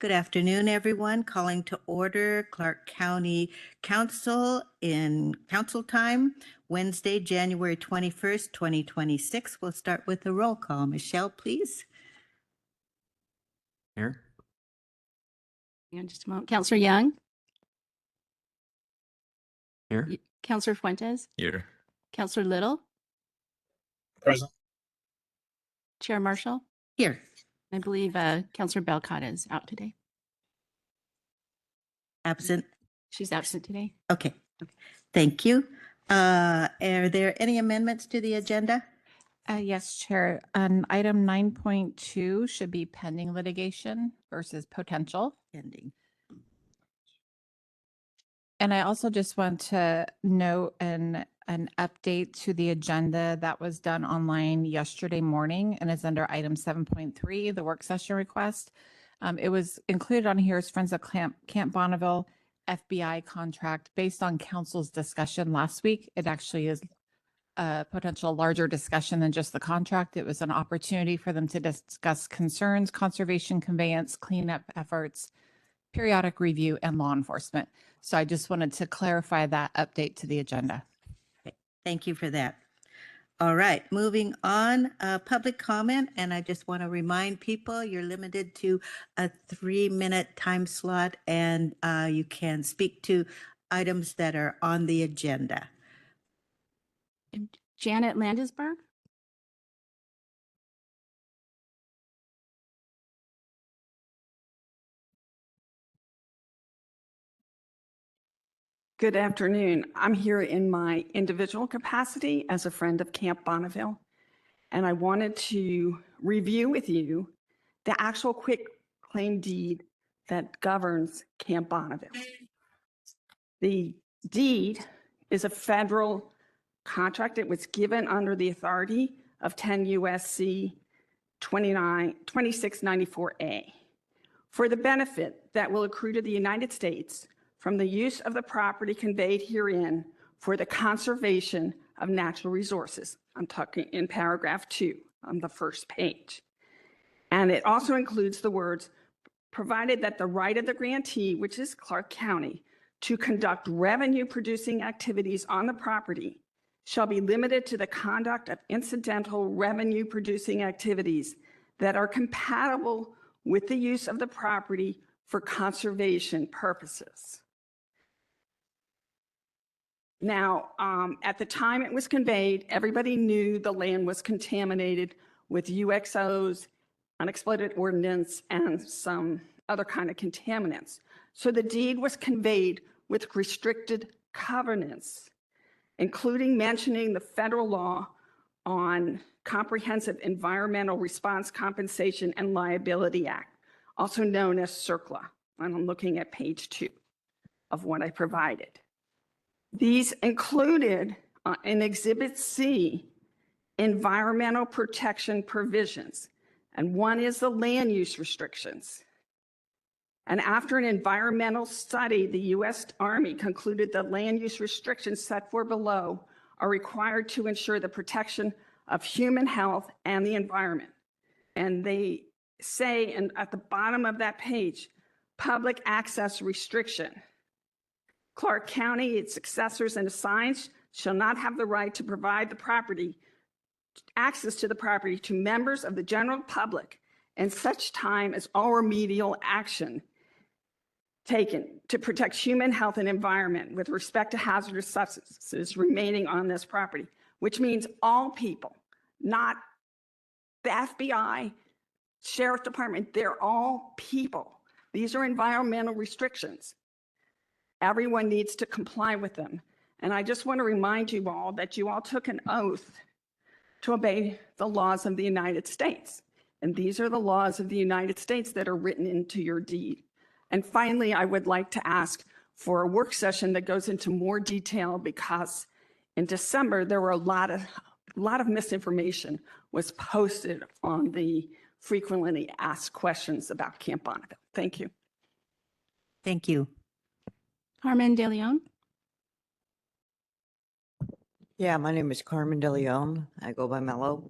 Good afternoon, everyone. Calling to order Clark County Council in council time, Wednesday, January 21st, 2026. We'll start with a roll call. Michelle, please. Here. In just a moment. Counselor Young, Here. Counselor Fuentes, Here. Counselor Little, Present. Chair Marshall. Here. I believe Counselor Belcott is out today. Absent. She's absent today. Okay. Thank you. Are there any amendments to the agenda? Yes, Chair. Item 9.2 should be pending litigation versus potential. Pending. And I also just want to note an update to the agenda that was done online yesterday morning and is under item 7.3, the work session request. It was included on here as Friends of Camp Bonneville FBI contract based on council's discussion last week. It actually is a potential larger discussion than just the contract. It was an opportunity for them to discuss concerns, conservation, conveyance, cleanup efforts, periodic review, and law enforcement. So I just wanted to clarify that update to the agenda. Okay. Thank you for that. All right, moving on, public comment. And I just want to remind people you're limited to a 3-minute time slot and you can speak to items that are on the agenda. And Janet Landesberg. Good afternoon. I'm here in my individual capacity as a friend of Camp Bonneville, and I wanted to review with you the actual quick claim deed that governs Camp Bonneville. The deed is a federal contract. It was given under the authority of 10 U.S.C. 2694A for the benefit that will accrue to the United States from the use of the property conveyed herein for the conservation of natural resources. I'm talking in paragraph 2 on the first page. And it also includes the words, provided that the right of the grantee, which is Clark County, to conduct revenue-producing activities on the property shall be limited to the conduct of incidental revenue-producing activities that are compatible with the use of the property for conservation purposes. Now, at the time it was conveyed, everybody knew the land was contaminated with UXOs, unexploded ordnance, and some other kind of contaminants. So the deed was conveyed with restricted covenants, including mentioning the federal law on Comprehensive Environmental Response Compensation and Liability Act, also known as CERCLA. And I'm looking at page 2 of what I provided. These included in Exhibit C, environmental protection provisions, and one is the land use restrictions. And after an environmental study, the U.S. Army concluded that land use restrictions set forth below are required to ensure the protection of human health and the environment. And they say at the bottom of that page, public access restriction. Clark County, its successors and assigns shall not have the right to provide the property, access to the property to members of the general public in such time as all remedial action taken to protect human health and environment with respect to hazardous substances remaining on this property, which means all people, not the FBI, Sheriff Department, they're all people. These are environmental restrictions. Everyone needs to comply with them. And I just want to remind you all that you all took an oath to obey the laws of the United States. And these are the laws of the United States that are written into your deed. And finally, I would like to ask for a work session that goes into more detail because in December, there were a lot of misinformation was posted on the frequently asked questions about Camp Bonneville. Thank you. Thank you. Carmen De Leon. Yeah, my name is Carmen De Leon. I go by Mello.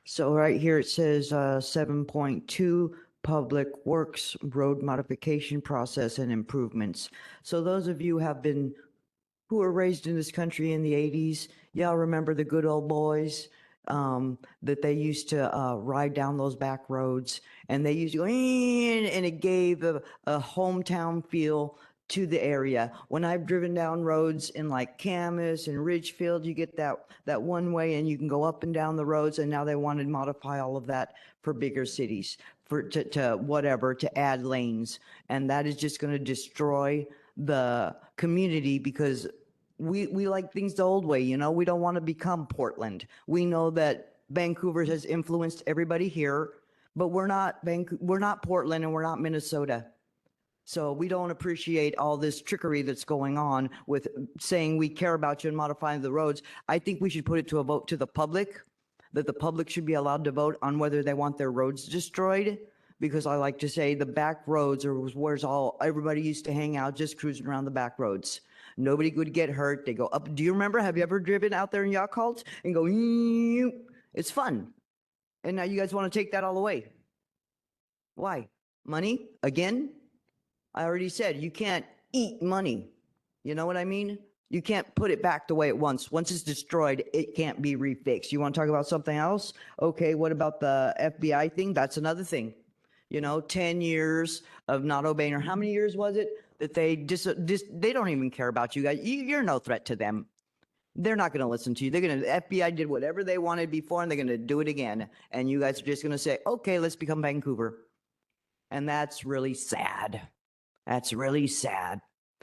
So right here it says 7.2 Public Works road modification process and improvements. So those of you who were raised in this country in the 80s, y'all remember the good old boys that they used to ride down those back roads, and they used to go in, and it gave a hometown feel to the area. When I've driven down roads in like Camas and Ridgefield, you get that one way and you can go up and down the roads, and now they want to modify all of that for bigger cities, to add lanes. And that is just going to destroy the community, because we like things the old way, you know. We don't want to become Portland. We know that Vancouver has influenced everybody here, but we're not Portland, and we're not Minnesota. So we don't appreciate all this trickery that's going on with saying we care about you and modifying the roads. I think we should put it to a vote to the public, that the public should be allowed to vote on whether they want their roads destroyed. Because I like to say the back roads are where's everybody used to hang out, just cruising around the back roads. Nobody would get hurt. They go up. Do you remember? Have you ever driven out there in Yakult and go? It's fun. And now you guys want to take that all away. Why? Money again? I already said you can't eat money. You know what I mean? You can't put it back the way it was. Once it's destroyed, it can't be refixed. You want to talk about something else? Okay, what about the FBI thing? That's another thing. You know, 10 years of not obeying, or how many years was it that they they don't even care about you guys. You're no threat to them. They're not going to listen to you. The FBI did whatever they wanted before, and they're going to do it again. And you guys are just going to say, okay, let's become Vancouver. And that's really sad. That's really sad.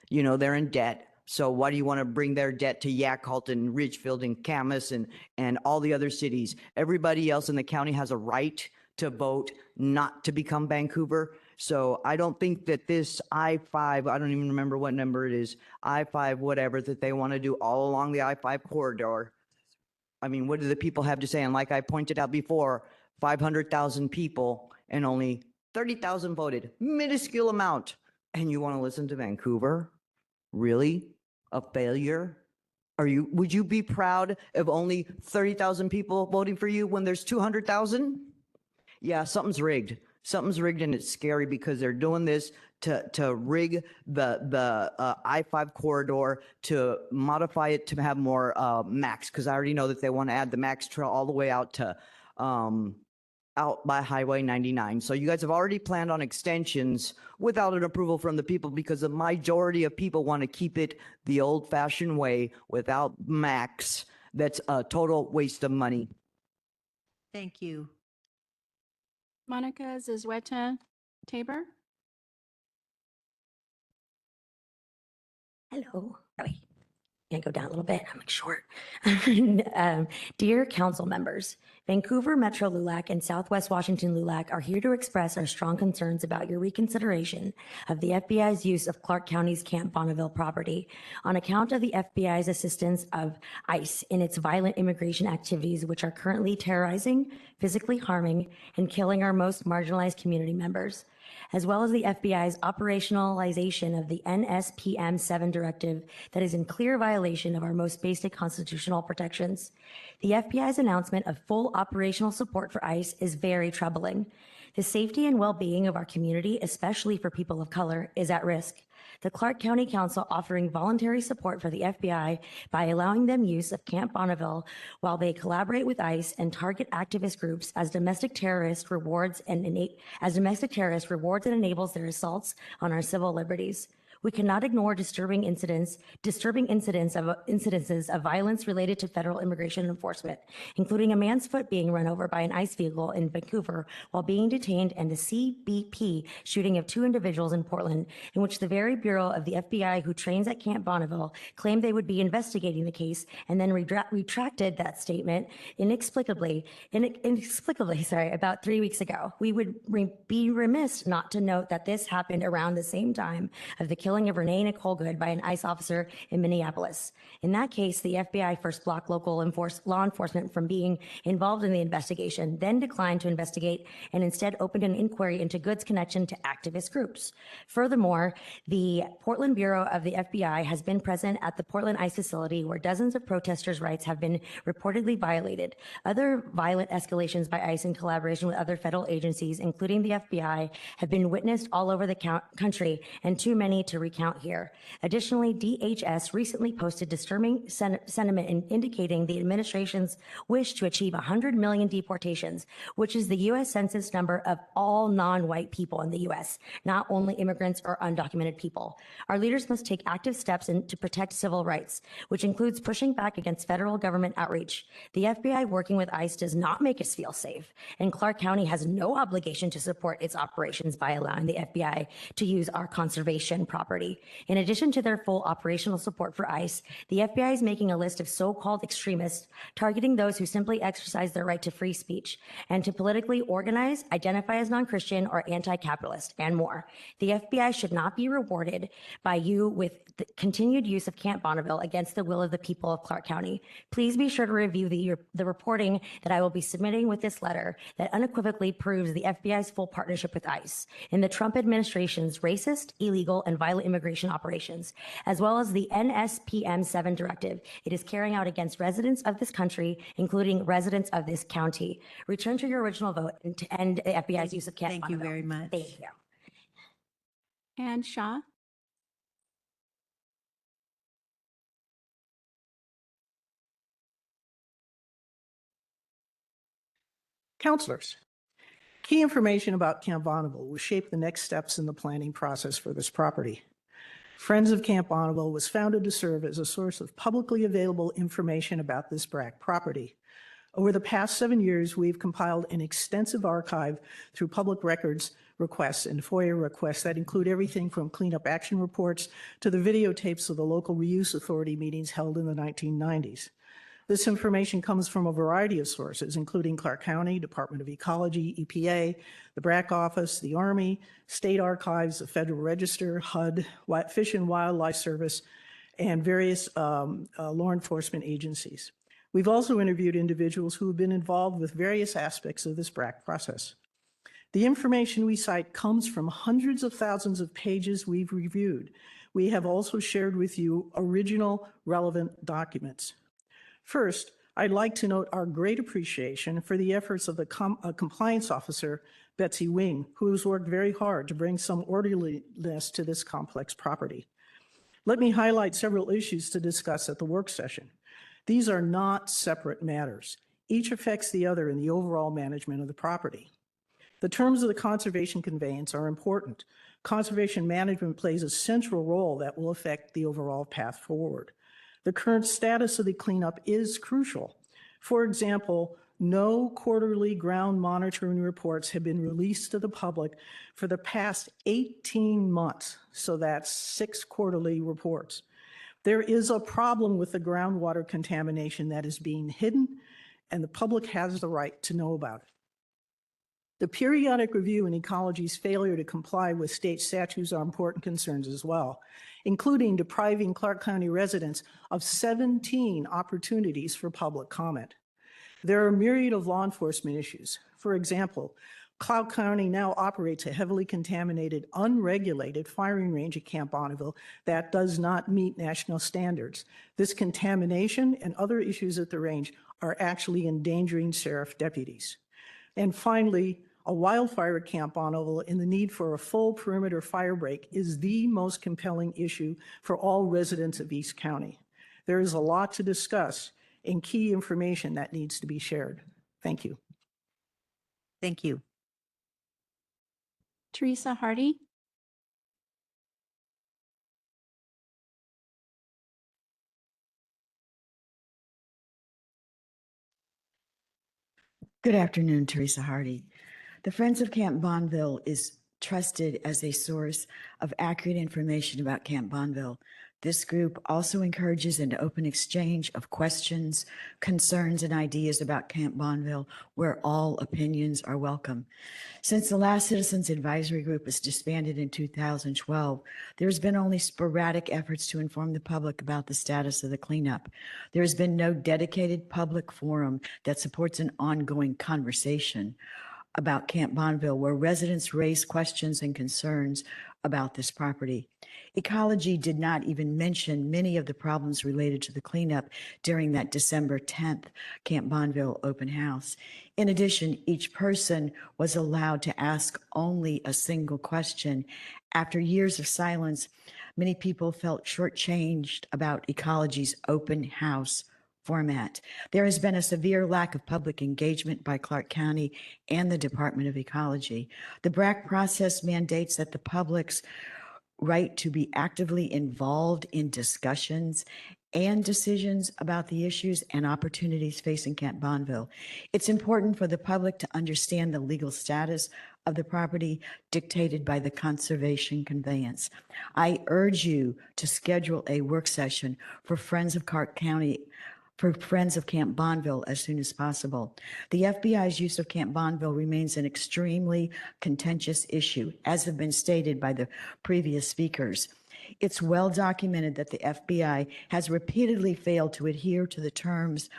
You know, they're in debt. So why do you want to bring their debt to Yakult and Ridgefield and Camas and all the other cities? Everybody else in the county has a right to vote not to become Vancouver. So I don't think that this I-5, I don't even remember what number it is, I-5, whatever, that they want to do all along the I-5 corridor. I mean, what do the people have to say? And like I pointed out before, 500,000 people and only 30,000 voted, minuscule amount. And you want to listen to Vancouver? Really? A failure? Would you be proud of only 30,000 people voting for you when there's 200,000? Yeah, something's rigged. Something's rigged, and it's scary because they're doing this to rig the I-5 corridor, to modify it to have more max, because I already know that they want to add the max trail all the way out to out by Highway 99. So you guys have already planned on extensions without an approval from the people, because the majority of people want to keep it the old-fashioned way without max. That's a total waste of money. Thank you. Monica Zazueta Tabor. Hello. Oh, wait. Can I go down a little bit? I'm like short. Dear council members, Vancouver Metro LULAC and Southwest Washington LULAC are here to express our strong concerns about your reconsideration of the FBI's use of Clark County's Camp Bonneville property on account of the FBI's assistance of ICE in its violent immigration activities, which are currently terrorizing, physically harming, and killing our most marginalized community members, as well as the FBI's operationalization of the NSPM 7 directive that is in clear violation of our most basic constitutional protections. The FBI's announcement of full operational support for ICE is very troubling. The safety and well-being of our community, especially for people of color, is at risk. The Clark County Council offering voluntary support for the FBI by allowing them use of Camp Bonneville while they collaborate with ICE and target activist groups as domestic terrorist rewards and enables their assaults on our civil liberties. We cannot ignore disturbing incidences of violence related to federal immigration enforcement, including a man's foot being run over by an ICE vehicle in Vancouver while being detained, and the CBP shooting of 2 individuals in Portland, in which the very Bureau of the FBI who trains at Camp Bonneville claimed they would be investigating the case and then retracted that statement inexplicably, about 3 weeks ago. We would be remiss not to note that this happened around the same time of the killing killing of Renee Nicole Good by an ICE officer in Minneapolis. In that case, the FBI first blocked local law enforcement from being involved in the investigation, then declined to investigate and instead opened an inquiry into Good's connection to activist groups. Furthermore, the Portland Bureau of the FBI has been present at the Portland ICE facility where dozens of protesters' rights have been reportedly violated. Other violent escalations by ICE in collaboration with other federal agencies, including the FBI, have been witnessed all over the country, and too many to recount here. Additionally, DHS recently posted disturbing sentiment indicating the administration's wish to achieve 100 million deportations, which is the U.S. Census number of all non-white people in the U.S., not only immigrants or undocumented people. Our leaders must take active steps to protect civil rights, which includes pushing back against federal government outreach. The FBI working with ICE does not make us feel safe, and Clark County has no obligation to support its operations by allowing the FBI to use our conservation property. In addition to their full operational support for ICE, the FBI is making a list of so-called extremists, targeting those who simply exercise their right to free speech and to politically organize, identify as non-Christian or anti-capitalist, and more. The FBI should not be rewarded by you with the continued use of Camp Bonneville against the will of the people of Clark County. Please be sure to review the reporting that I will be submitting with this letter that unequivocally proves the FBI's full partnership with ICE in the Trump administration's racist, illegal, and violent immigration operations, as well as the NSPM 7 directive it is carrying out against residents of this country, including residents of this county. Return to your original vote and to end the FBI's use of Camp Thank you Bonneville. very much. Thank you. And Shaw. Counselors, key information about Camp Bonneville will shape the next steps in the planning process for this property. Friends of Camp Bonneville was founded to serve as a source of publicly available information about this BRAC property. Over the past 7 years, we've compiled an extensive archive through public records requests and FOIA requests that include everything from cleanup action reports to the videotapes of the local reuse authority meetings held in the 1990s. This information comes from a variety of sources, including Clark County, Department of Ecology, EPA, the BRAC office, the Army, state archives, the Federal Register, HUD, Fish and Wildlife Service, and various law enforcement agencies. We've also interviewed individuals who have been involved with various aspects of this BRAC process. The information we cite comes from hundreds of thousands of pages we've reviewed. We have also shared with you original relevant documents. First, I'd like to note our great appreciation for the efforts of the compliance officer, Betsy Wing, who has worked very hard to bring some orderliness to this complex property. Let me highlight several issues to discuss at the work session. These are not separate matters. Each affects the other in the overall management of the property. The terms of the conservation conveyance are important. Conservation management plays a central role that will affect the overall path forward. The current status of the cleanup is crucial. For example, no quarterly ground monitoring reports have been released to the public for the past 18 months, so that's 6 quarterly reports. There is a problem with the groundwater contamination that is being hidden, and the public has the right to know about it. The periodic review in ecology's failure to comply with state statutes are important concerns as well, including depriving Clark County residents of 17 opportunities for public comment. There are a myriad of law enforcement issues. For example, Clark County now operates a heavily contaminated, unregulated firing range at Camp Bonneville that does not meet national standards. This contamination and other issues at the range are actually endangering sheriff deputies. And finally, a wildfire at Camp Bonneville and the need for a full perimeter fire break is the most compelling issue for all residents of East County. There is a lot to discuss and key information that needs to be shared. Thank you. Thank you. Teresa Hardy. Good afternoon, Teresa Hardy. The Friends of Camp Bonneville is trusted as a source of accurate information about Camp Bonneville This group also encourages an open exchange of questions, concerns, and ideas about Camp Bonneville, where all opinions are welcome. Since the last Citizens Advisory Group was disbanded in 2012, there's been only sporadic efforts to inform the public about the status of the cleanup. There has been no dedicated public forum that supports an ongoing conversation about Camp Bonneville, where residents raise questions and concerns about this property. Ecology did not even mention many of the problems related to the cleanup during that December 10th Camp Bonneville open house. In addition, each person was allowed to ask only a single question. After years of silence, many people felt shortchanged about Ecology's open house format. There has been a severe lack of public engagement by Clark County and the Department of Ecology. The BRAC process mandates that the public's right to be actively involved in discussions and decisions about the issues and opportunities facing Camp Bonneville. It's important for the public to understand the legal status of the property dictated by the conservation conveyance. I urge you to schedule a work session for Friends of Clark County, for Friends of Camp Bonneville as soon as possible. The FBI's use of Camp Bonneville remains an extremely contentious issue, as have been stated by the previous speakers. It's well documented that the FBI has repeatedly failed to adhere to the terms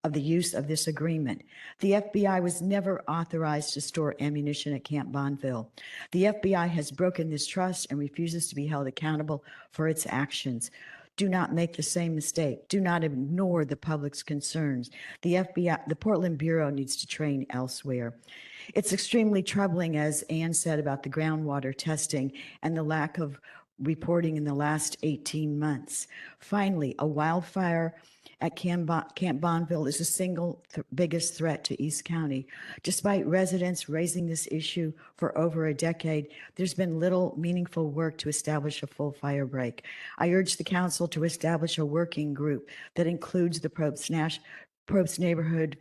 of the use of this agreement. The FBI was never authorized to store ammunition at Camp Bonneville. The FBI has broken this trust and refuses to be held accountable for its actions. Do not make the same mistake. Do not ignore the public's concerns. The FBI, the Portland Bureau needs to train elsewhere. It's extremely troubling, as Ann said, about the groundwater testing and the lack of reporting in the last 18 months. Finally, a wildfire at Camp Bonneville is the single biggest threat to East County. Despite residents raising this issue for over a decade, there's been little meaningful work to establish a full fire break. I urge the council to establish a working group that includes the Probst Neighborhood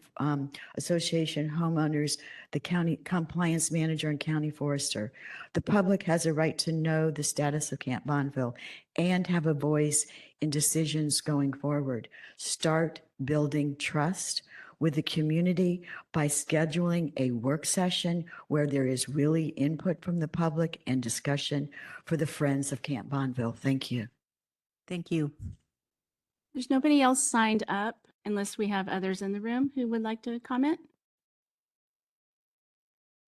Association homeowners, the county compliance manager, and county forester. The public has a right to know the status of Camp Bonneville and have a voice in decisions going forward. Start building trust with the community by scheduling a work session where there is really input from the public and discussion for the Friends of Camp Bonneville. Thank you. Thank you. There's nobody else signed up unless we have others in the room who would like to comment.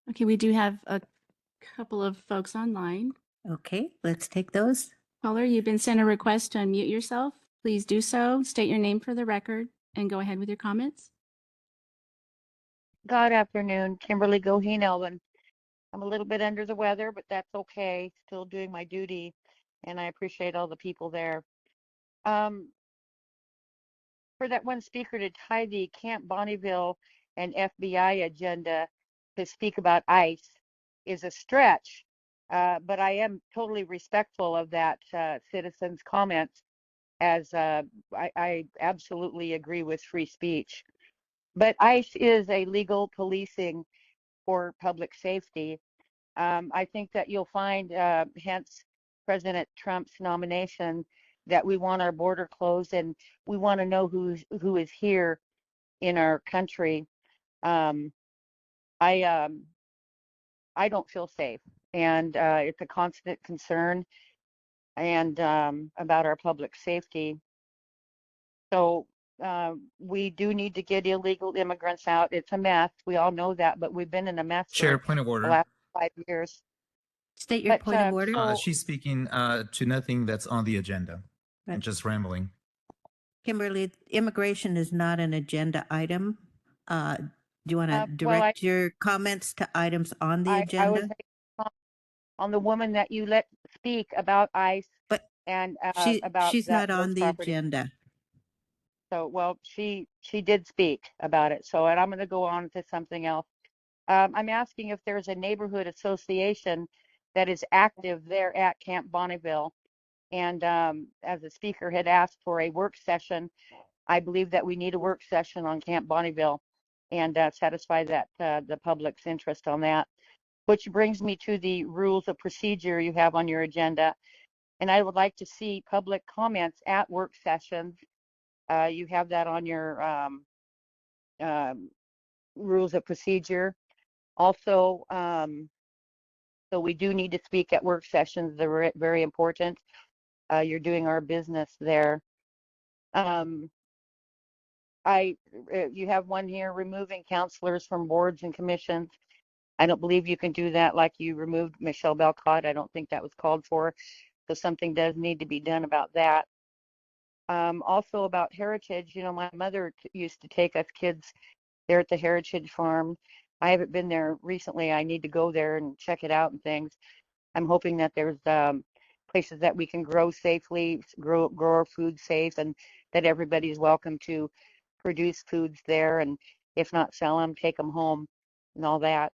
Okay, we do have a couple of folks online. Okay, let's take those. Caller, you've been sent a request to unmute yourself. Please do so. State your name for the record and go ahead with your comments. Good afternoon, Kimberly Goheen Elvin. I'm a little bit under the weather, but that's okay. Still doing my duty, and I appreciate all the people there. For that one speaker to tie the Camp Bonneville and FBI agenda to speak about ICE is a stretch, but I am totally respectful of that citizen's comments, as I absolutely agree with free speech. But ICE is a legal policing for public safety. I think that you'll find, hence President Trump's nomination, that we want our border closed and we want to know who is here in our country. I don't feel safe, and it's a constant concern, and about our public safety. So we do need to get illegal immigrants out. It's a mess. We all know that, but we've been in a mess Chair, for point of the order. last 5 years. State your But, point of order. so- She's speaking to nothing that's on the agenda Right. and just rambling. Kimberly, immigration is not an agenda item. Do you want to Well, direct your comments to items on the I was agenda? making a comment on the woman that you let speak about ICE But and she's not on those the properties. agenda. So, well, she did speak about it. So, and I'm going to go on to something else. I'm asking if there's a neighborhood association that is active there at Camp Bonneville. And as the speaker had asked for a work session, I believe that we need a work session on Camp Bonneville and satisfy that the public's interest on that. Which brings me to the rules of procedure you have on your agenda. And I would like to see public comments at work sessions. You have that on your rules of procedure. Also, so we do need to speak at work sessions. They're very important. You're doing our business there. You have one here, removing counselors from boards and commissions. I don't believe you can do that like you removed Michelle Belcott. I don't think that was called for. So something does need to be done about that. Also about Heritage, you know, my mother used to take us kids there at the Heritage Farm. I haven't been there recently. I need to go there and check it out and things. I'm hoping that there's places that we can grow safely, grow our food safe, and that everybody's welcome to produce foods there, and if not sell them, take them home and all that.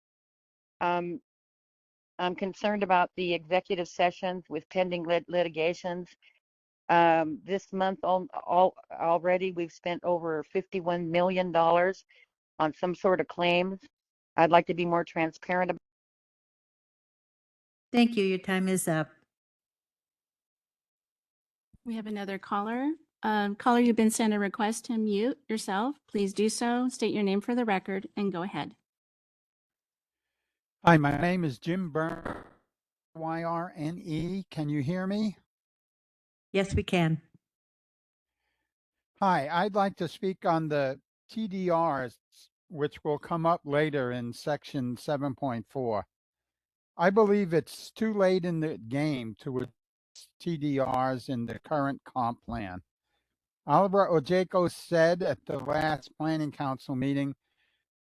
I'm concerned about the executive sessions with pending litigations. This month already we've spent over $51 million on some sort of claims. I'd like to be more transparent about. Thank you. Your time is up. We have another caller. Caller, you've been sent a request to mute yourself. Please do so. State your name for the record and go ahead. Hi, my name is Jim Byrne, YRNE. Can you hear me? Yes, we can. Hi, I'd like to speak on the TDRs, which will come up later in section 7.4. I believe it's too late in the game to address TDRs in the current comp plan. Oliver Ojeko said at the last Planning Council meeting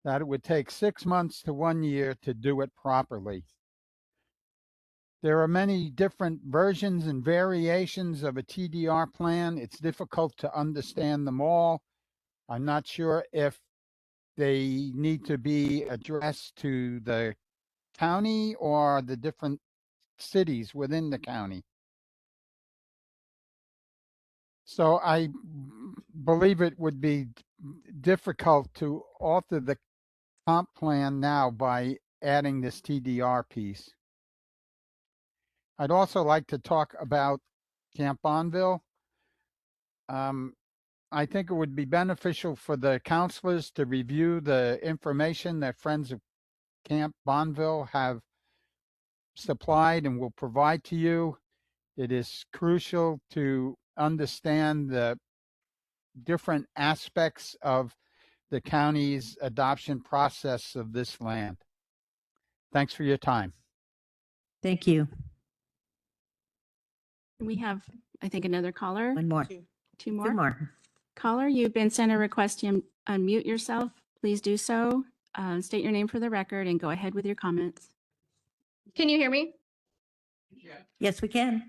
that it would take 6 months to 1 year to do it properly. There are many different versions and variations of a TDR plan. It's difficult to understand them all. I'm not sure if they need to be addressed to the county or the different cities within the county. So I believe it would be difficult to alter the comp plan now by adding this TDR piece. I'd also like to talk about Camp Bonneville. I think it would be beneficial for the counselors to review the information that Friends of Camp Bonneville have supplied and will provide to you. It is crucial to understand the different aspects of the county's adoption process of this land. Thanks for your time. Thank you. We have, I think, another caller. One more. Two more. Two more. Caller, you've been sent a request to unmute yourself. Please do so. State your name for the record and go ahead with your comments. Can you hear me? Yes, we can.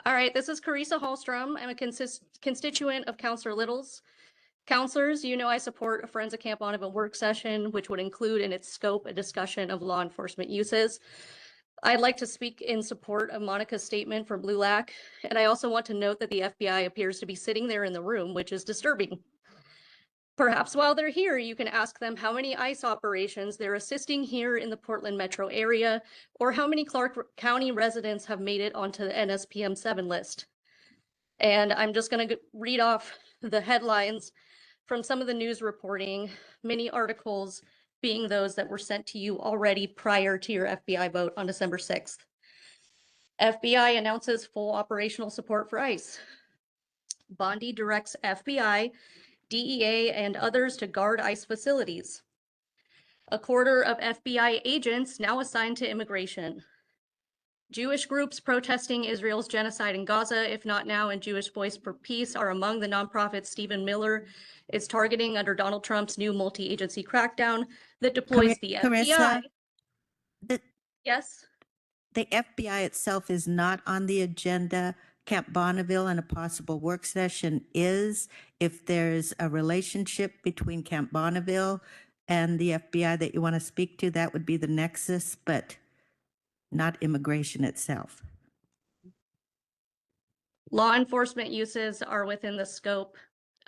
All right, this is Carissa Hallstrom. I'm a constituent of Councillor Little's. Councillors, you know I support a Friends of Camp Bonneville work session, which would include in its scope a discussion of law enforcement uses. I'd like to speak in support of Monica's statement for Blue-Lac, and I also want to note that the FBI appears to be sitting there in the room, which is disturbing. Perhaps while they're here, you can ask them how many ICE operations they're assisting here in the Portland metro area, or how many Clark County residents have made it onto the NSPM 7 list. And I'm just going to read off the headlines from some of the news reporting, many articles being those that were sent to you already prior to your FBI vote on December 6th. FBI announces full operational support for ICE. Bondi directs FBI, DEA, and others to guard ICE facilities. A quarter of FBI agents now assigned to immigration. Jewish groups protesting Israel's genocide in Gaza, if not now, and Jewish Voice for Peace are among the nonprofits Stephen Miller is targeting under Donald Trump's new multi-agency crackdown that deploys the FBI. Yes? The FBI itself is not on the agenda. Camp Bonneville and a possible work session is. If there's a relationship between Camp Bonneville and the FBI that you want to speak to, that would be the nexus, but not immigration itself. Law enforcement uses are within the scope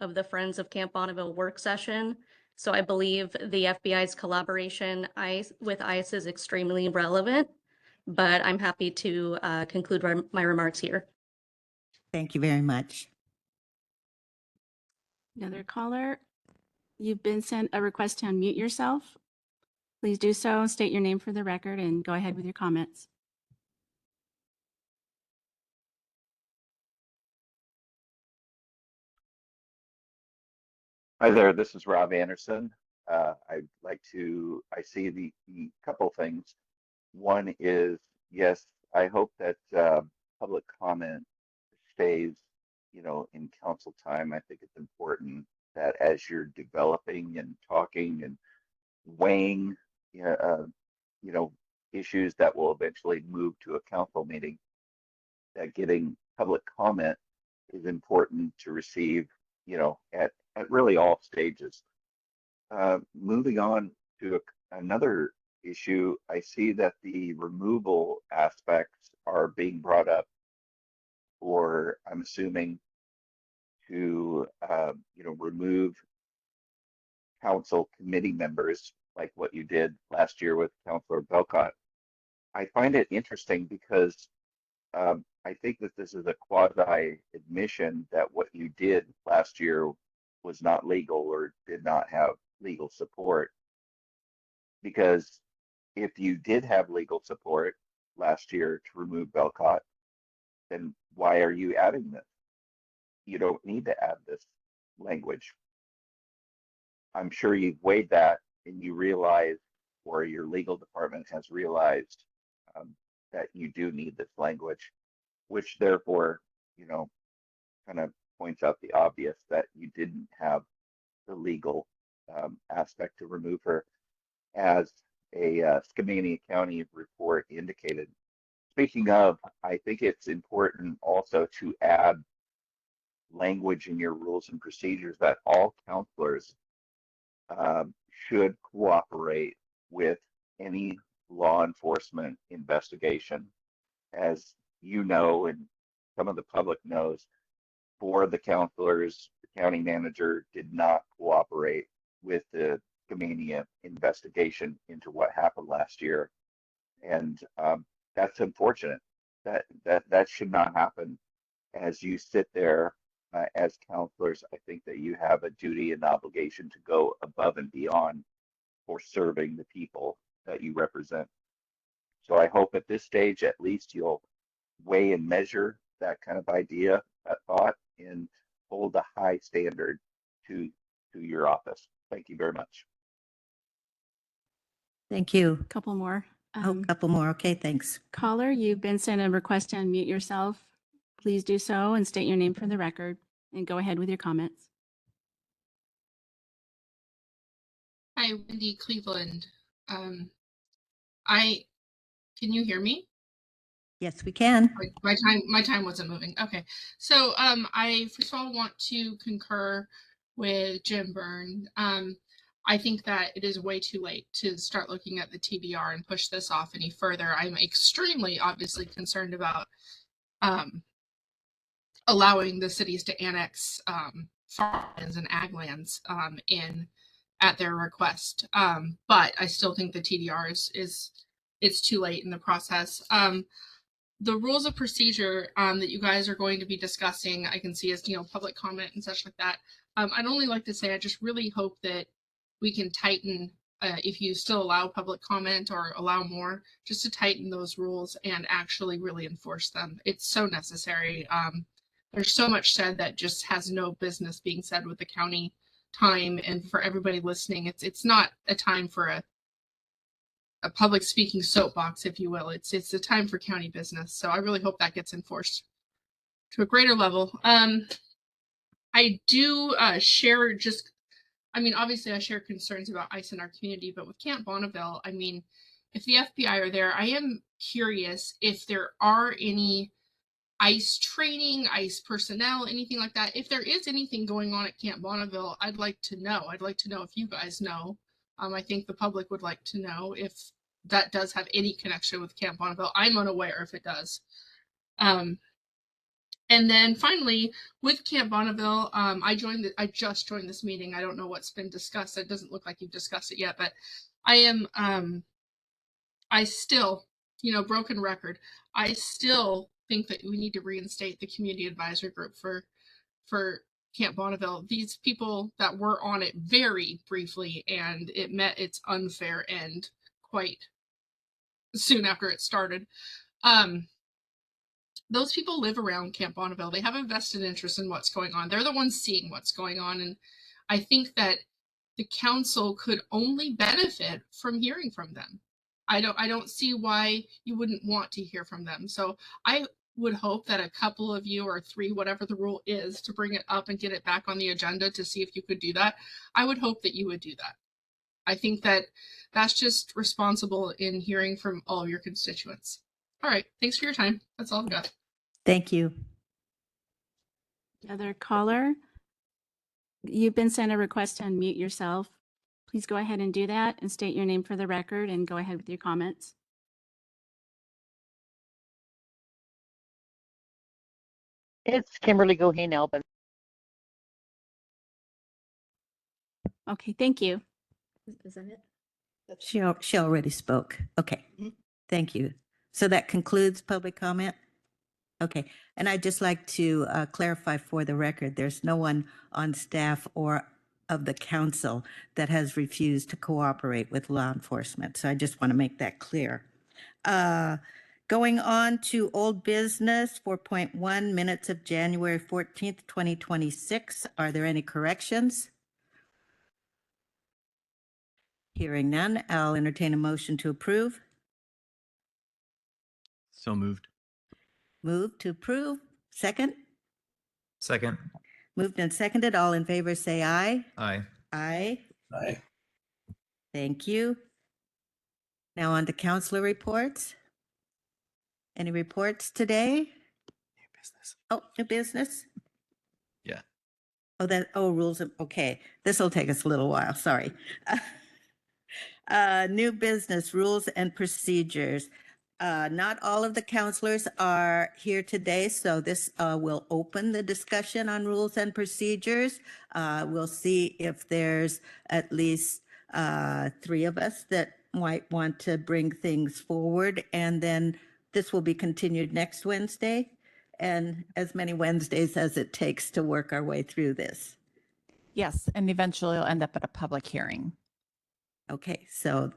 of the Friends of Camp Bonneville work session. So I believe the FBI's collaboration with ICE is extremely relevant. but I'm happy to conclude my remarks here. Thank you very much. Another caller, you've been sent a request to unmute yourself. Please do so, state your name for the record, and go ahead with your comments. Hi there, this is Rob Anderson. I see the couple things. One is, yes, I hope that public comment stays, in council time. I think it's important that as you're developing and talking and weighing, issues that will eventually move to a council meeting, that getting public comment is important to receive, at really all stages. Moving on to another issue, I see that the removal aspects are being brought up, or I'm assuming to, remove council committee members, like what you did last year with Councilor Belcott. I find it interesting because I think that this is a quasi admission that what you did last year was not legal or did not have legal support. Because if you did have legal support last year to remove Belcott, then why are you adding this? You don't need to add this language. I'm sure you've weighed that and you realize, or your legal department has realized, that you do need this language, which therefore, kind of points out the obvious, that you didn't have the legal aspect to remove her, as a Skamania County report indicated. Speaking of, I think it's important also to add language in your rules and procedures that all counselors should cooperate with any law enforcement investigation. As you know, and some of the public knows, 4 of the counselors, the county manager, did not cooperate with the Skamania investigation into what happened last year, and that's unfortunate. That should not happen. As you sit there as counselors, I think that you have a duty and obligation to go above and beyond for serving the people that you represent. So I hope at this stage, at least, you'll weigh and measure that kind of idea, that thought, and hold a high standard to your office. Thank you very much. Thank you. Couple more. Couple more. Okay, thanks. Caller, you've been sent a request to unmute yourself. Please do so and state your name for the record, and go ahead with your comments. Hi, Wendy Cleveland. Can you hear me? Yes, we can. My time wasn't moving. Okay. So I first of all want to concur with Jim Byrne. I think that it is way too late to start looking at the TDR and push this off any further. I'm extremely obviously concerned about allowing the cities to annex farmlands and ag lands in at their request. But I still think the TDR it's too late in the process. The rules of procedure that you guys are going to be discussing, I can see as, public comment and such like that. I'd only like to say, I just really hope that we can tighten, if you still allow public comment or allow more, just to tighten those rules and actually really enforce them. It's so necessary. There's so much said that just has no business being said with the county time, and for everybody listening, it's not a time for a public speaking soapbox, if you will. It's a time for county business. So I really hope that gets enforced to a greater level. I do share obviously I share concerns about ICE in our community, but with Camp Bonneville, if the FBI are there, I am curious if there are any ICE training, ICE personnel, anything like that. If there is anything going on at Camp Bonneville, I'd like to know. I'd like to know if you guys know. I think the public would like to know if that does have any connection with Camp Bonneville. I'm unaware if it does. And then finally, with Camp Bonneville, I just joined this meeting. I don't know what's been discussed. It doesn't look like you've discussed it yet, but I am, I still, broken record. I still think that we need to reinstate the community advisory group for Camp Bonneville. These people that were on it very briefly, and it met its unfair end quite soon after it started. Those people live around Camp Bonneville. They have a vested interest in what's going on. They're the ones seeing what's going on. And I think that the council could only benefit from hearing from them. I don't see why you wouldn't want to hear from them. So I would hope that a couple of you, or 3, whatever the rule is, to bring it up and get it back on the agenda to see if you could do that. I would hope that you would do that. I think that that's just responsible in hearing from all of your constituents. All right. Thanks for your time. That's all I've got. Thank you. Other caller, you've been sent a request to unmute yourself. Please go ahead and do that and state your name for the record and go ahead with your comments. It's Kimberly Goheen Elbin. Okay, thank you. Is that it? She already spoke. Okay. Thank you. So that concludes public comment? Okay. And I'd just like to clarify for the record, there's no one on staff or of the council that has refused to cooperate with law enforcement. So I just want to make that clear. Going on to old business, 4.1, minutes of January 14th, 2026. Are there any corrections? Hearing none, I'll entertain a motion to approve. So moved. Move to approve. Second? Second. Moved and seconded. All in favor, say aye. Aye. Aye. Aye. Thank you. Now on to councilor reports. Any reports today? New business. Oh, new business? Yeah. Rules. Okay. This will take us a little while. Sorry. New business, rules and procedures. Not all of the counselors are here today, so this will open the discussion on rules and procedures. We'll see if there's at least 3 of us that might want to bring things forward, and then this will be continued next Wednesday, and as many Wednesdays as it takes to work our way through this. Yes, and eventually it'll end up at a public hearing. Okay, so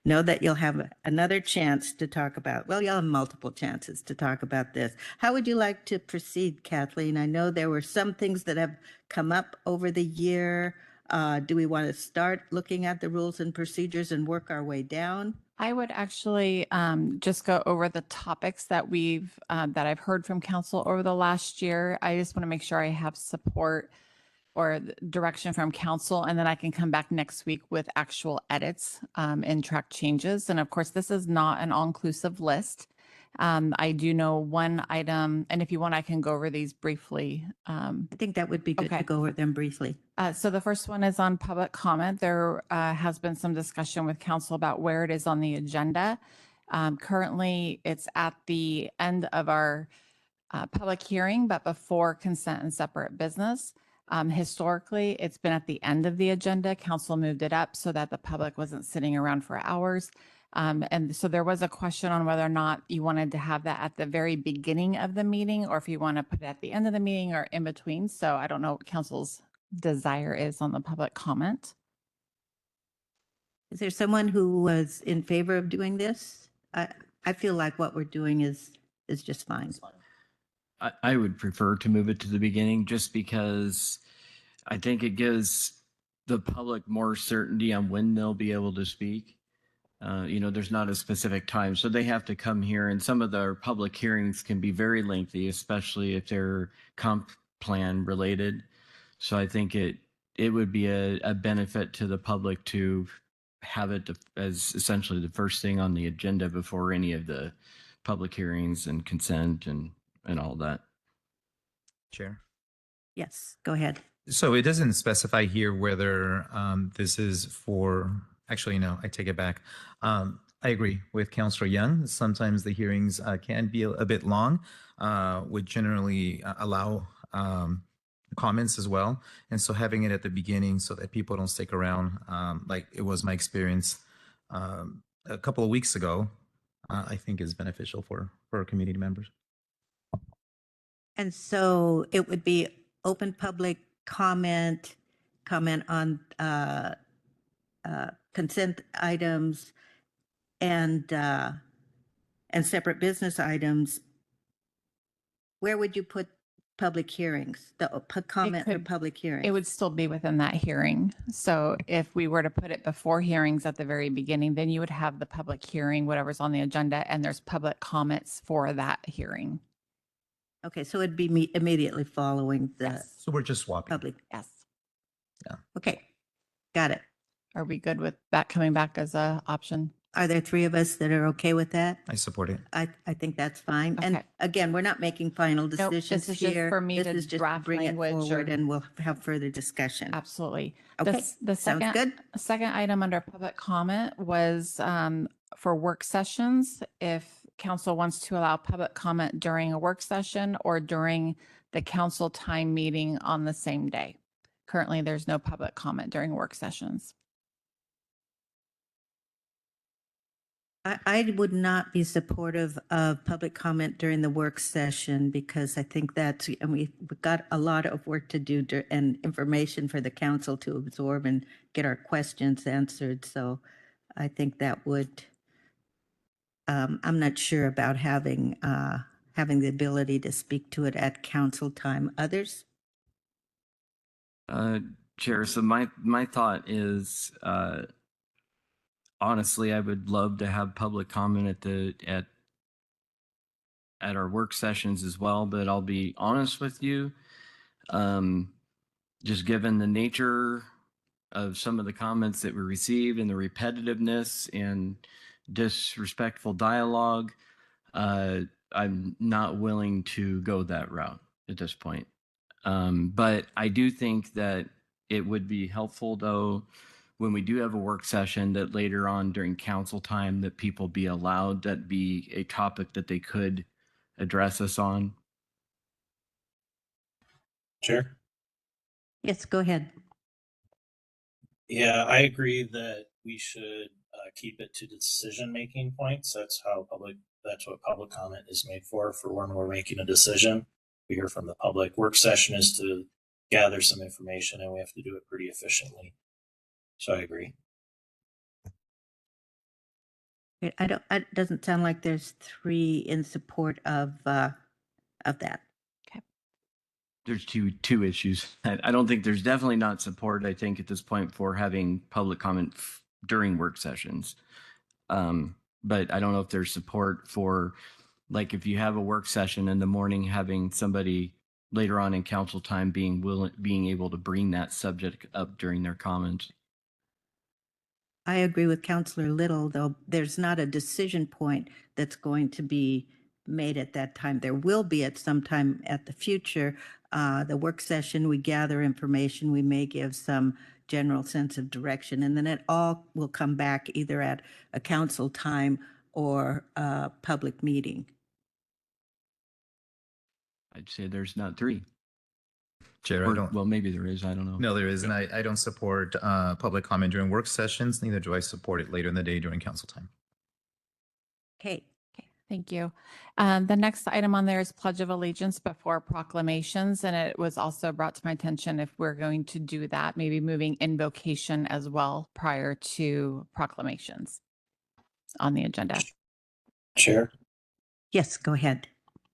know that you'll have another chance to talk about, well, you'll have multiple chances to talk about this. How would you like to proceed, Kathleen? I know there were some things that have come up over the year. Do we want to start looking at the rules and procedures and work our way down? I would actually just go over the topics that that I've heard from council over the last year. I just want to make sure I have support or direction from council, and then I can come back next week with actual edits and track changes. And of course, this is not an all-inclusive list. I do know one item, and if you want, I can go over these briefly. I think that would be good Okay. to go over them briefly. So the first one is on public comment. There has been some discussion with council about where it is on the agenda. Currently, it's at the end of our public hearing, but before consent and separate business. Historically, it's been at the end of the agenda. Council moved it up so that the public wasn't sitting around for hours. And so there was a question on whether or not you wanted to have that at the very beginning of the meeting, or if you want to put it at the end of the meeting or in between. So I don't know what council's desire is on the public comment. Is there someone who was in favor of doing this? I feel like what we're doing is just fine. I would prefer to move it to the beginning just because I think it gives the public more certainty on when they'll be able to speak. There's not a specific time, so they have to come here, and some of the public hearings can be very lengthy, especially if they're comp plan related. So I think it would be a benefit to the public to have it as essentially the first thing on the agenda before any of the public hearings and consent and all that. Chair. Yes, go ahead. So it doesn't specify here whether this is for, actually, no, I take it back. I agree with Councilor Young. Sometimes the hearings can be a bit long, would generally allow comments as well. And so having it at the beginning so that people don't stick around, like it was my experience a couple of weeks ago, I think is beneficial for our community members. And so it would be open public comment, comment on consent items and separate business items. Where would you put public hearings, the comment for could- public hearings? It would still be within that hearing. So if we were to put it before hearings at the very beginning, then you would have the public hearing, whatever's on the agenda, and there's public comments for that hearing. Okay, so it'd be immediately following the Yes. So we're just swapping. public. Yes. Yeah. Okay, got it. Are we good with that coming back as a option? Are there three of us that are okay with that? I support it. I think that's fine. And Okay. again, we're not making final Nope, this decisions is just here. for me This to is just to draft bring it language forward or- and we'll have further discussion. Absolutely. Okay, The sounds second, good. second item under public comment was for work sessions. If council wants to allow public comment during a work session or during the council time meeting on the same day. Currently, there's no public comment during work sessions. I would not be supportive of public comment during the work session because I think that's, and we've got a lot of work to do and information for the council to absorb and get our questions answered. So I think that would, I'm not sure about having the ability to speak to it at council time. Others? Chair, so my thought is, honestly, I would love to have public comment at our work sessions as well, but I'll be honest with you. Just given the nature of some of the comments that we received and the repetitiveness and disrespectful dialogue, I'm not willing to go that route at this point. But I do think that it would be helpful, though, when we do have a work session, that later on during council time, that people be allowed that be a topic that they could address us on. Chair? Yes, go ahead. Yeah, I agree that we should keep it to the decision-making points. That's what public comment is made for when we're making a decision. We hear from the public. Work session is to gather some information, and we have to do it pretty efficiently. So I agree. It doesn't sound like there's three in support of that. There's two issues. I don't think there's definitely not support, I think, at this point for having public comment during work sessions. But I don't know if there's support for, like, if you have a work session in the morning, having somebody later on in council time being able to bring that subject up during their comments. I agree with Councillor Little, though there's not a decision point that's going to be made at that time. There will be at some time at the future. The work session, we gather information, we may give some general sense of direction, and then it all will come back either at a council time or a public meeting. I'd say there's not three. Chair, I don't. Well, maybe there is. I don't know. No, there is, and I don't support public comment during work sessions. Neither do I support it later in the day during council time. Okay. Okay, thank you. The next item on there is Pledge of Allegiance before proclamations, and it was also brought to my attention if we're going to do that, maybe moving invocation as well prior to proclamations on the agenda. Chair? Yes, go ahead.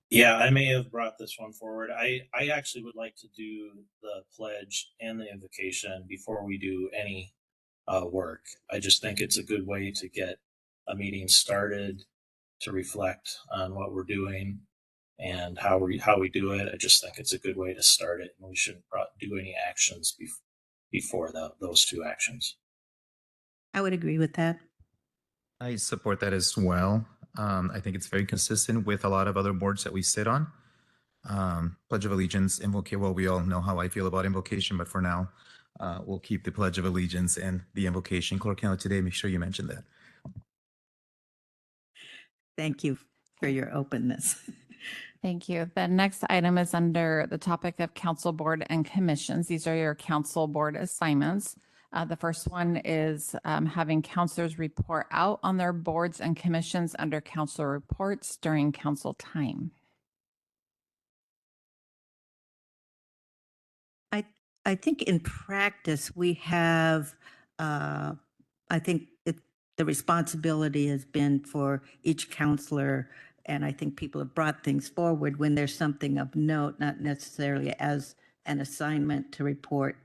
Yeah, I may have brought this one forward. I actually would like to do the pledge and the invocation before we do any work. I just think it's a good way to get a meeting started, to reflect on what we're doing and how we do it. I just think it's a good way to start it, and we shouldn't do any actions before those two actions. I would agree with that. I support that as well. I think it's very consistent with a lot of other boards that we sit on. Pledge of Allegiance, invocation. Well, we all know how I feel about invocation, but for now, we'll keep the Pledge of Allegiance and the invocation. Clerk Kelly, today, make sure you mention that. Thank you for your openness. Thank you. The next item is under the topic of council board and commissions. These are your council board assignments. The first one is having counselors report out on their boards and commissions under council reports during council time. I think in practice, we have, I think the responsibility has been for each counselor, and I think people have brought things forward when there's something of note, not necessarily as an assignment to report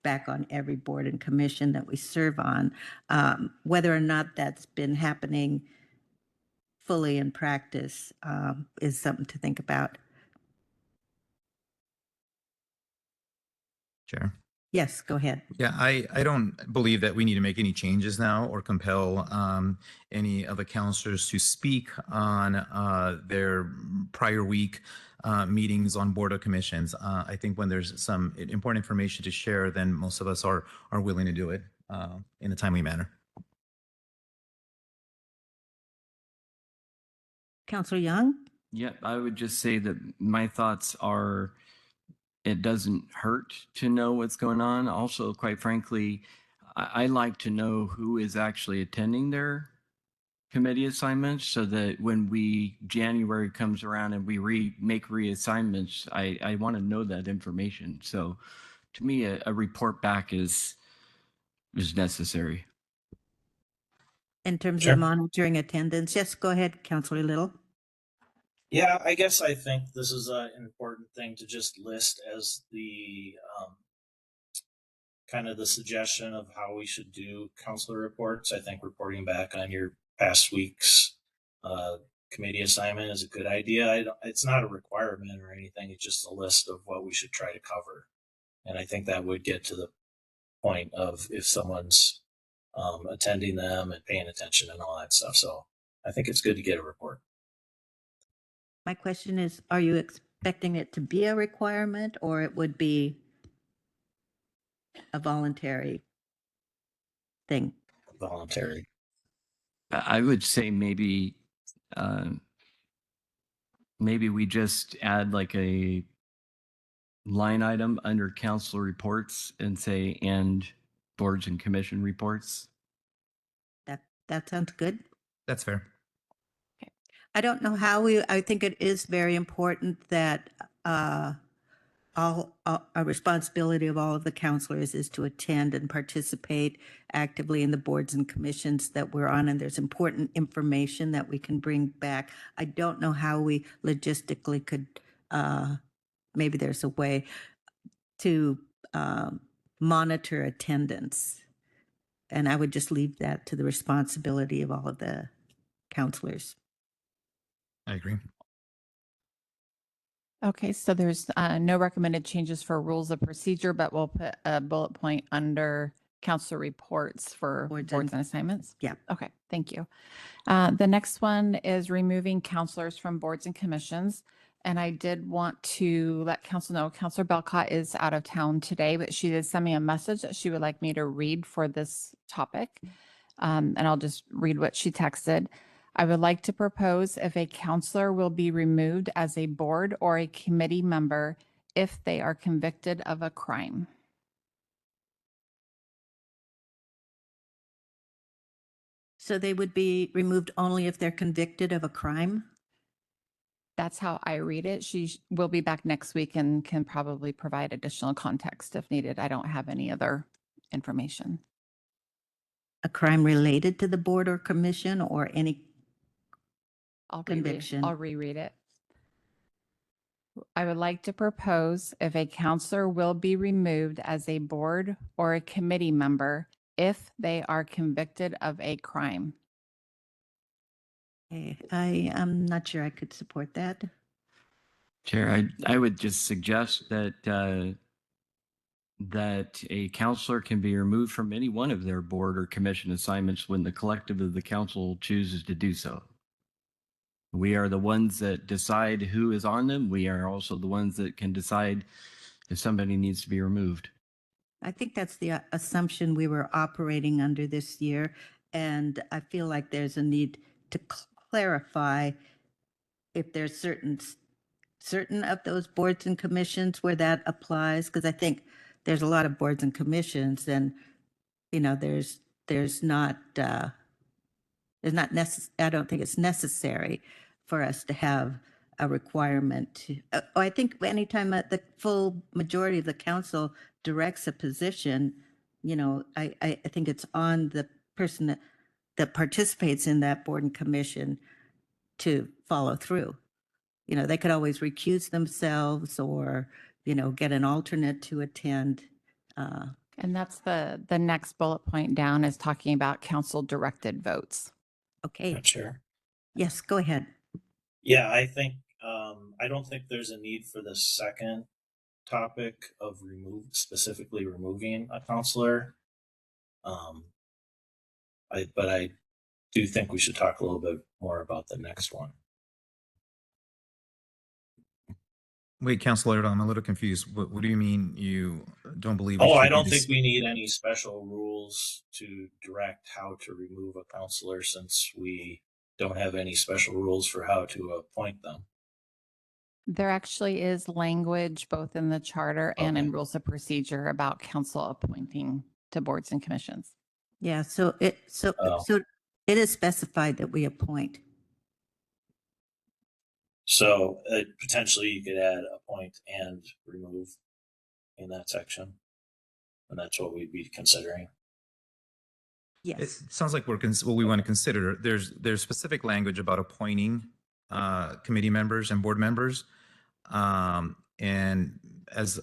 back on every board and commission that we serve on. Whether or not that's been happening fully in practice is something to think about. Chair. Yes, go ahead. Yeah, I don't believe that we need to make any changes now or compel any of the counselors to speak on their prior week meetings on board of commissions. I think when there's some important information to share, then most of us are willing to do it in a timely manner. Councilor Young? Yeah, I would just say that my thoughts are it doesn't hurt to know what's going on. Also, quite frankly, I like to know who is actually attending their committee assignments so that when January comes around and we make reassignments, I want to know that information. So to me, a report back is necessary. In terms Sure. of monitoring attendance, yes, go ahead, Councilor Little. Yeah, I guess I think this is an important thing to just list as the kind of the suggestion of how we should do counselor reports. I think reporting back on your past week's committee assignment is a good idea. It's not a requirement or anything. It's just a list of what we should try to cover. And I think that would get to the point of if someone's attending them and paying attention and all that stuff. So I think it's good to get a report. My question is, are you expecting it to be a requirement or it would be a voluntary thing? Voluntary. I would say maybe we just add like a line item under council reports and say and boards and commission reports. That sounds good. That's fair. I don't know how I think it is very important that a responsibility of all of the counselors is to attend and participate actively in the boards and commissions that we're on, and there's important information that we can bring back. I don't know how we logistically could, maybe there's a way to monitor attendance. And I would just leave that to the responsibility of all of the counselors. I agree. Okay, so there's no recommended changes for rules of procedure, but we'll put a bullet point under council reports for boards and assignments. Yeah. Okay, thank you. The next one is removing counselors from boards and commissions. And I did want to let council know, Councilor Belcott is out of town today, but she did send me a message that she would like me to read for this topic. And I'll just read what she texted. I would like to propose if a counselor will be removed as a board or a committee member if they are convicted of a crime. So they would be removed only if they're convicted of a crime? That's how I read it. She will be back next week and can probably provide additional context if needed. I don't have any other information. A crime related to the board or commission or any conviction? I'll reread it. I would like to propose if a counselor will be removed as a board or a committee member if they are convicted of a crime. Okay, I am not sure I could support that. Chair, I would just suggest that that a counselor can be removed from any one of their board or commission assignments when the collective of the council chooses to do so. We are the ones that decide who is on them. We are also the ones that can decide if somebody needs to be removed. I think that's the assumption we were operating under this year. And I feel like there's a need to clarify if there's certain of those boards and commissions where that applies. Because I think there's a lot of boards and commissions and there's not I don't think it's necessary for us to have a requirement to, I think anytime the full majority of the council directs a position, I think it's on the person that participates in that board and commission to follow through. They could always recuse themselves or, get an alternate to attend. And that's the next bullet point down is talking about council directed votes. Okay. Chair. Yes, go ahead. Yeah, I think I don't think there's a need for the second topic of specifically removing a counselor. But I do think we should talk a little bit more about the next one. Wait, Councilor, I'm a little confused. What do you mean you don't believe? Oh, I should don't be think we need any special rules to direct how to remove a counselor, since we don't have any special rules for how to appoint them. There actually is language both in the charter and in Okay. rules of procedure about council appointing to boards and commissions. Yeah, so it is specified that we appoint. So potentially you could add appoint and remove in that section. And that's what we'd be considering. Yes. It sounds like what we want to consider. There's specific language about appointing committee members and board members. And as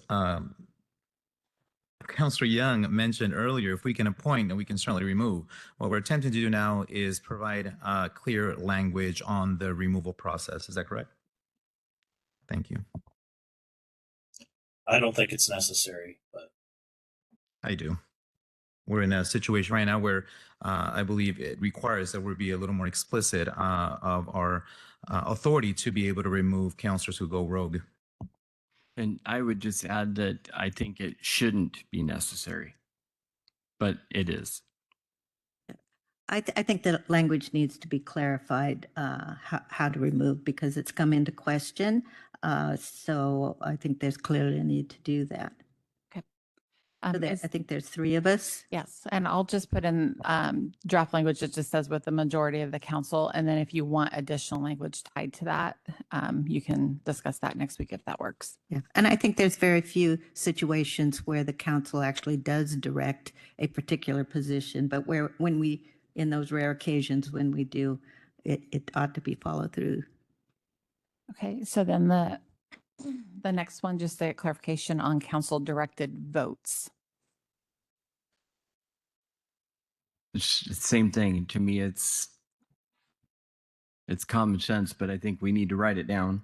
Councilor Young mentioned earlier, if we can appoint, then we can certainly remove. What we're attempting to do now is provide clear language on the removal process. Is that correct? Thank you. I don't think it's necessary, but I do. We're in a situation right now where I believe it requires that we be a little more explicit of our authority to be able to remove counselors who go rogue. And I would just add that I think it shouldn't be necessary, but it is. I think the language needs to be clarified, how to remove, because it's come into question. So I think there's clearly a need to do that. Okay. So I think there's three of us. Yes, and I'll just put in draft language that just says with the majority of the council. And then if you want additional language tied to that, you can discuss that next week if that works. Yeah, and I think there's very few situations where the council actually does direct a particular position, but in those rare occasions when we do, it ought to be followed through. Okay, so then the next one, just a clarification on council directed votes. It's the same thing. To me, it's common sense, but I think we need to write it down.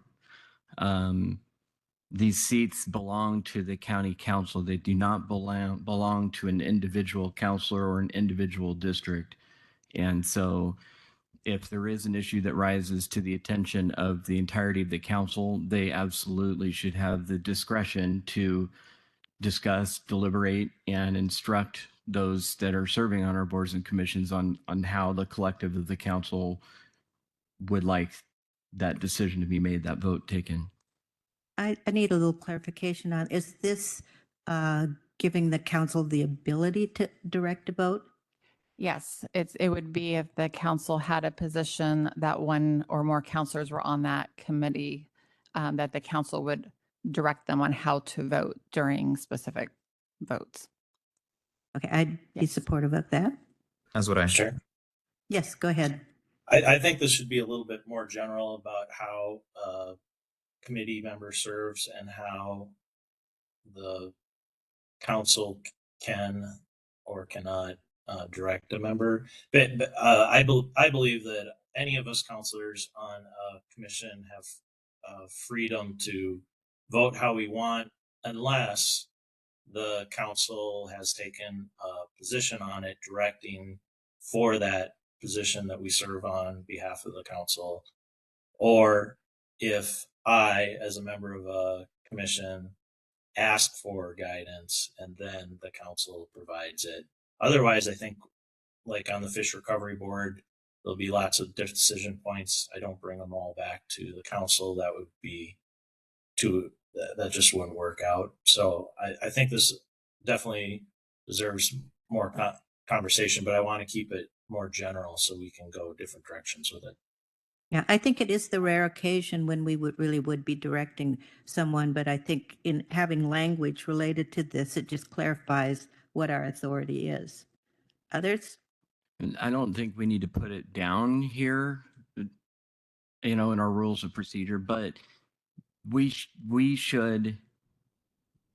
These seats belong to the county council. They do not belong to an individual counselor or an individual district. And so if there is an issue that rises to the attention of the entirety of the council, they absolutely should have the discretion to discuss, deliberate, and instruct those that are serving on our boards and commissions on how the collective of the council would like that decision to be made, that vote taken. I need a little clarification on, is this giving the council the ability to direct a vote? Yes, it would be if the council had a position that one or more counselors were on that committee, that the council would direct them on how to vote during specific votes. Okay, I'd be supportive of that. That's what I. Sure. Yes, go ahead. I think this should be a little bit more general about how a committee member serves and how the council can or cannot direct a member. But I believe that any of us counselors on a commission have freedom to vote how we want, unless the council has taken a position on it directing for that position that we serve on behalf of the council, or if I, as a member of a commission, ask for guidance and then the council provides it. Otherwise, I think, like on the Fish Recovery Board, there'll be lots of decision points. I don't bring them all back to the council. That would be that just wouldn't work out. So I think this definitely deserves more conversation, but I want to keep it more general so we can go different directions with it. Yeah, I think it is the rare occasion when we would be directing someone, but I think in having language related to this, it just clarifies what our authority is. Others? And I don't think we need to put it down here, in our rules of procedure, but we should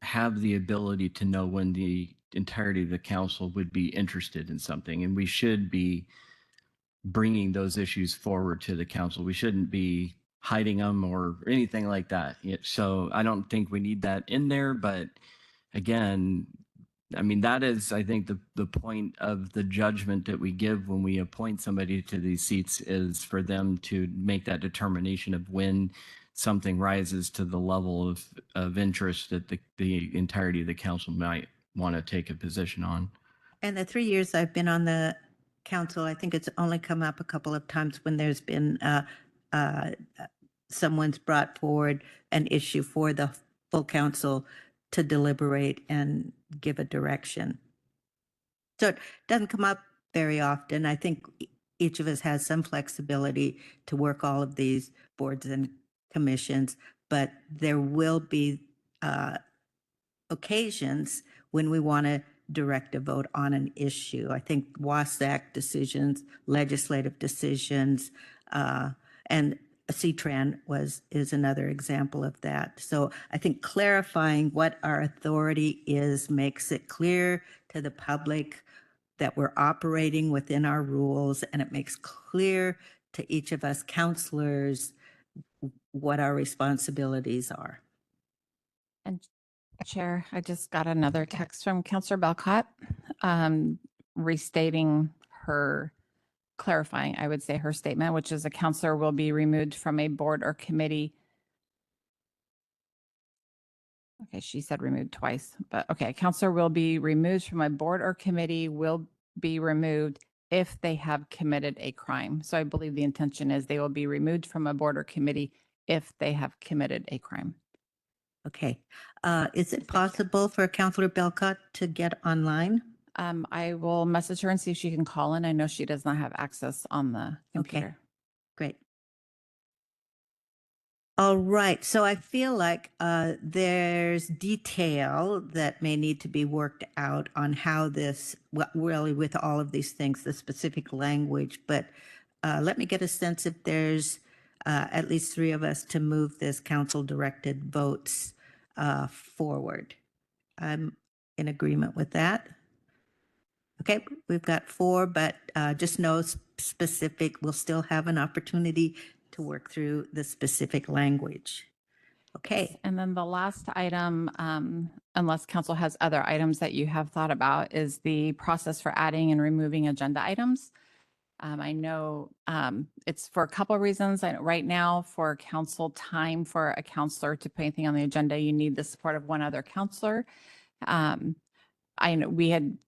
have the ability to know when the entirety of the council would be interested in something, and we should be bringing those issues forward to the council. We shouldn't be hiding them or anything like that. So I don't think we need that in there, but again, I mean, that is, I think, the point of the judgment that we give when we appoint somebody to these seats is for them to make that determination of when something rises to the level of interest that the entirety of the council might want to take a position on. And the 3 years I've been on the council, I think it's only come up a couple of times when there's been someone's brought forward an issue for the full council to deliberate and give a direction. So it doesn't come up very often. I think each of us has some flexibility to work all of these boards and commissions, but there will be occasions when we want to direct a vote on an issue. I think WASAC decisions, legislative decisions, and CTRAN is another example of that. So I think clarifying what our authority is makes it clear to the public that we're operating within our rules, and it makes clear to each of us counselors what our responsibilities are. And Chair, I just got another text from Councillor Belcott restating clarifying, I would say, her statement, which is a counselor will be removed from a board or committee. Okay, she said removed twice, but okay, a counselor will be removed from a board or committee will be removed if they have committed a crime. So I believe the intention is they will be removed from a board or committee if they have committed a crime. Okay. Is it possible for Councillor Belcott to get online? I will message her and see if she can call in. I know she does not have access on the computer. Okay, great. All right, so I feel like there's detail that may need to be worked out on how this, well, really with all of these things, the specific language, but let me get a sense if there's at least 3 of us to move this council-directed votes forward. I'm in agreement with that. Okay, we've got 4, but just know specific, we'll still have an opportunity to work through the specific language. Okay. And then the last item, unless council has other items that you have thought about, is the process for adding and removing agenda items. I know it's for a couple of reasons. Right now, for council time for a counselor to put anything on the agenda, you need the support of 1 other counselor. I know we had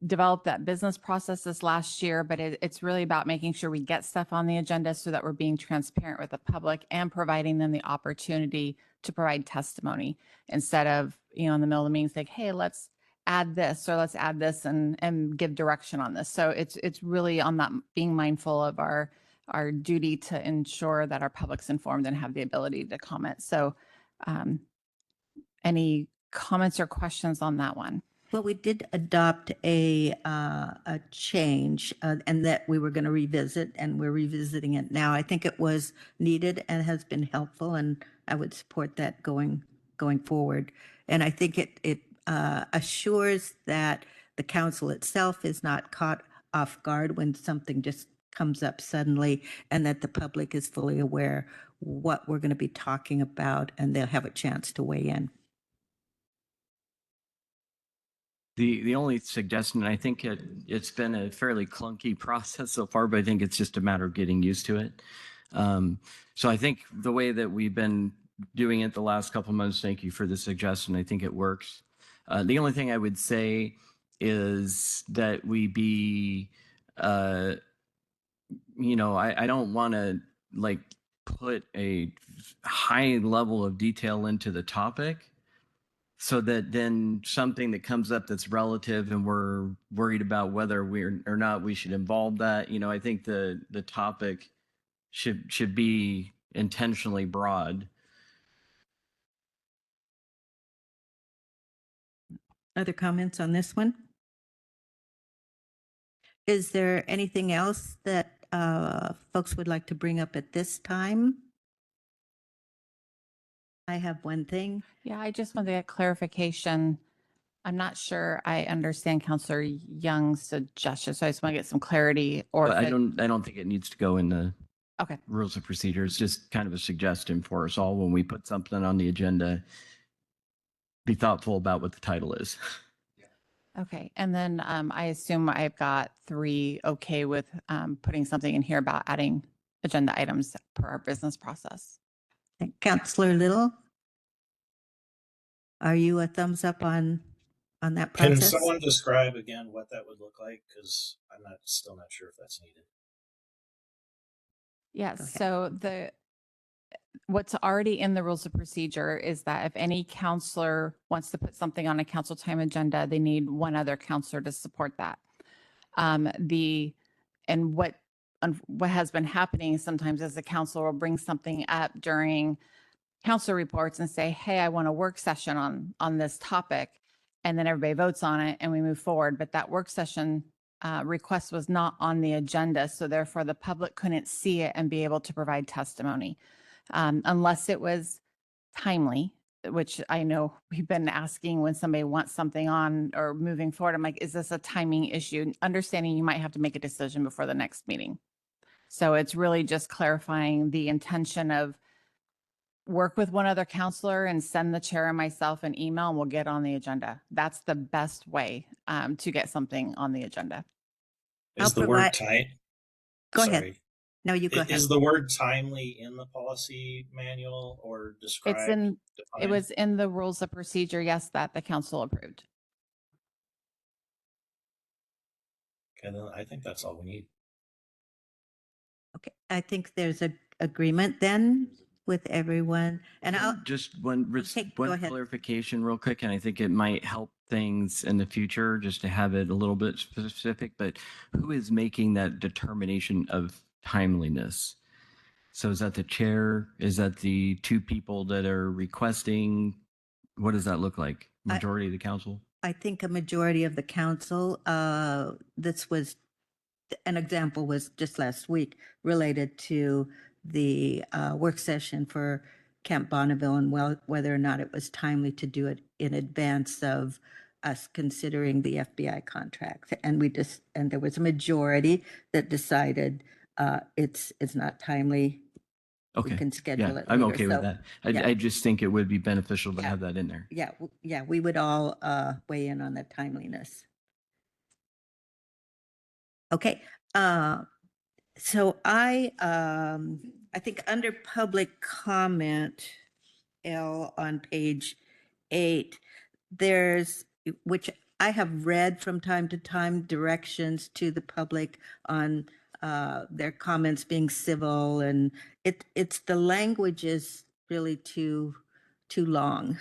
developed that business process this last year, but it's really about making sure we get stuff on the agenda so that we're being transparent with the public and providing them the opportunity to provide testimony instead of, in the middle of the meeting, like, hey, let's add this or let's add this and give direction on this. So it's really on that being mindful of our duty to ensure that our public's informed and have the ability to comment. So any comments or questions on that one? Well, we did adopt a change and that we were going to revisit, and we're revisiting it now. I think it was needed and has been helpful, and I would support that going forward. And I think it assures that the council itself is not caught off guard when something just comes up suddenly, and that the public is fully aware what we're going to be talking about, and they'll have a chance to weigh in. The only suggestion, I think it's been a fairly clunky process so far, but I think it's just a matter of getting used to it. So I think the way that we've been doing it the last couple of months, thank you for the suggestion. I think it works. The only thing I would say is that we be, I don't want to put a high level of detail into the topic, so that then something that comes up that's relative and we're worried about whether we're or not we should involve that. I think the topic should be intentionally broad. Other comments on this one? Is there anything else that folks would like to bring up at this time? I have one thing. Yeah, I just wanted to get clarification. I'm not sure I understand Counselor Young's suggestion, so I just want to get some clarity. Or But if I don't think it needs to go in the Okay. rules of procedure. It's just kind of a suggestion for us all when we put something on the agenda. Be thoughtful about what the title is. Okay, and then I assume I've got 3 okay with putting something in here about adding agenda items per our business process. Counselor Little? Are you a thumbs up on that Can process? someone describe again what that would look like? Because I'm still not sure if that's needed. Yes, so what's already in the rules of procedure is that if any counselor wants to put something on a council time agenda, they need one other counselor to support that. What has been happening sometimes is the counselor will bring something up during council reports and say, hey, I want a work session on this topic. And then everybody votes on it and we move forward. But that work session request was not on the agenda. So therefore the public couldn't see it and be able to provide testimony unless it was timely, which I know we've been asking when somebody wants something on or moving forward. I'm like, is this a timing issue? Understanding you might have to make a decision before the next meeting. So it's really just clarifying the intention of work with one other counselor and send the chair and myself an email and we'll get on the agenda. That's the best way to get something on the agenda. Is the word time? Go ahead. No, you go ahead. Is the word timely in the policy manual or described? It was in the rules of procedure, yes, that the council approved. Okay, then I think that's all we need. Okay, I think there's a agreement then with everyone. And I'll Just one go ahead. clarification real quick, and I think it might help things in the future just to have it a little bit specific, but who is making that determination of timeliness? So is that the chair? Is that the 2 people that are requesting? What does that look like? Majority of the council? I think a majority of the council, this was, an example was just last week related to the work session for Camp Bonneville and whether or not it was timely to do it in advance of us considering the FBI contract. And there was a majority that decided it's not timely. Okay. We can schedule Yeah, it I'm later. okay with that. I just think it would be beneficial to have that in there. Yeah, we would all weigh in on the timeliness. Okay, so I think under public comment, L on page 8, there's, which I have read from time to time, directions to the public on their comments being civil, and it's the language is really too long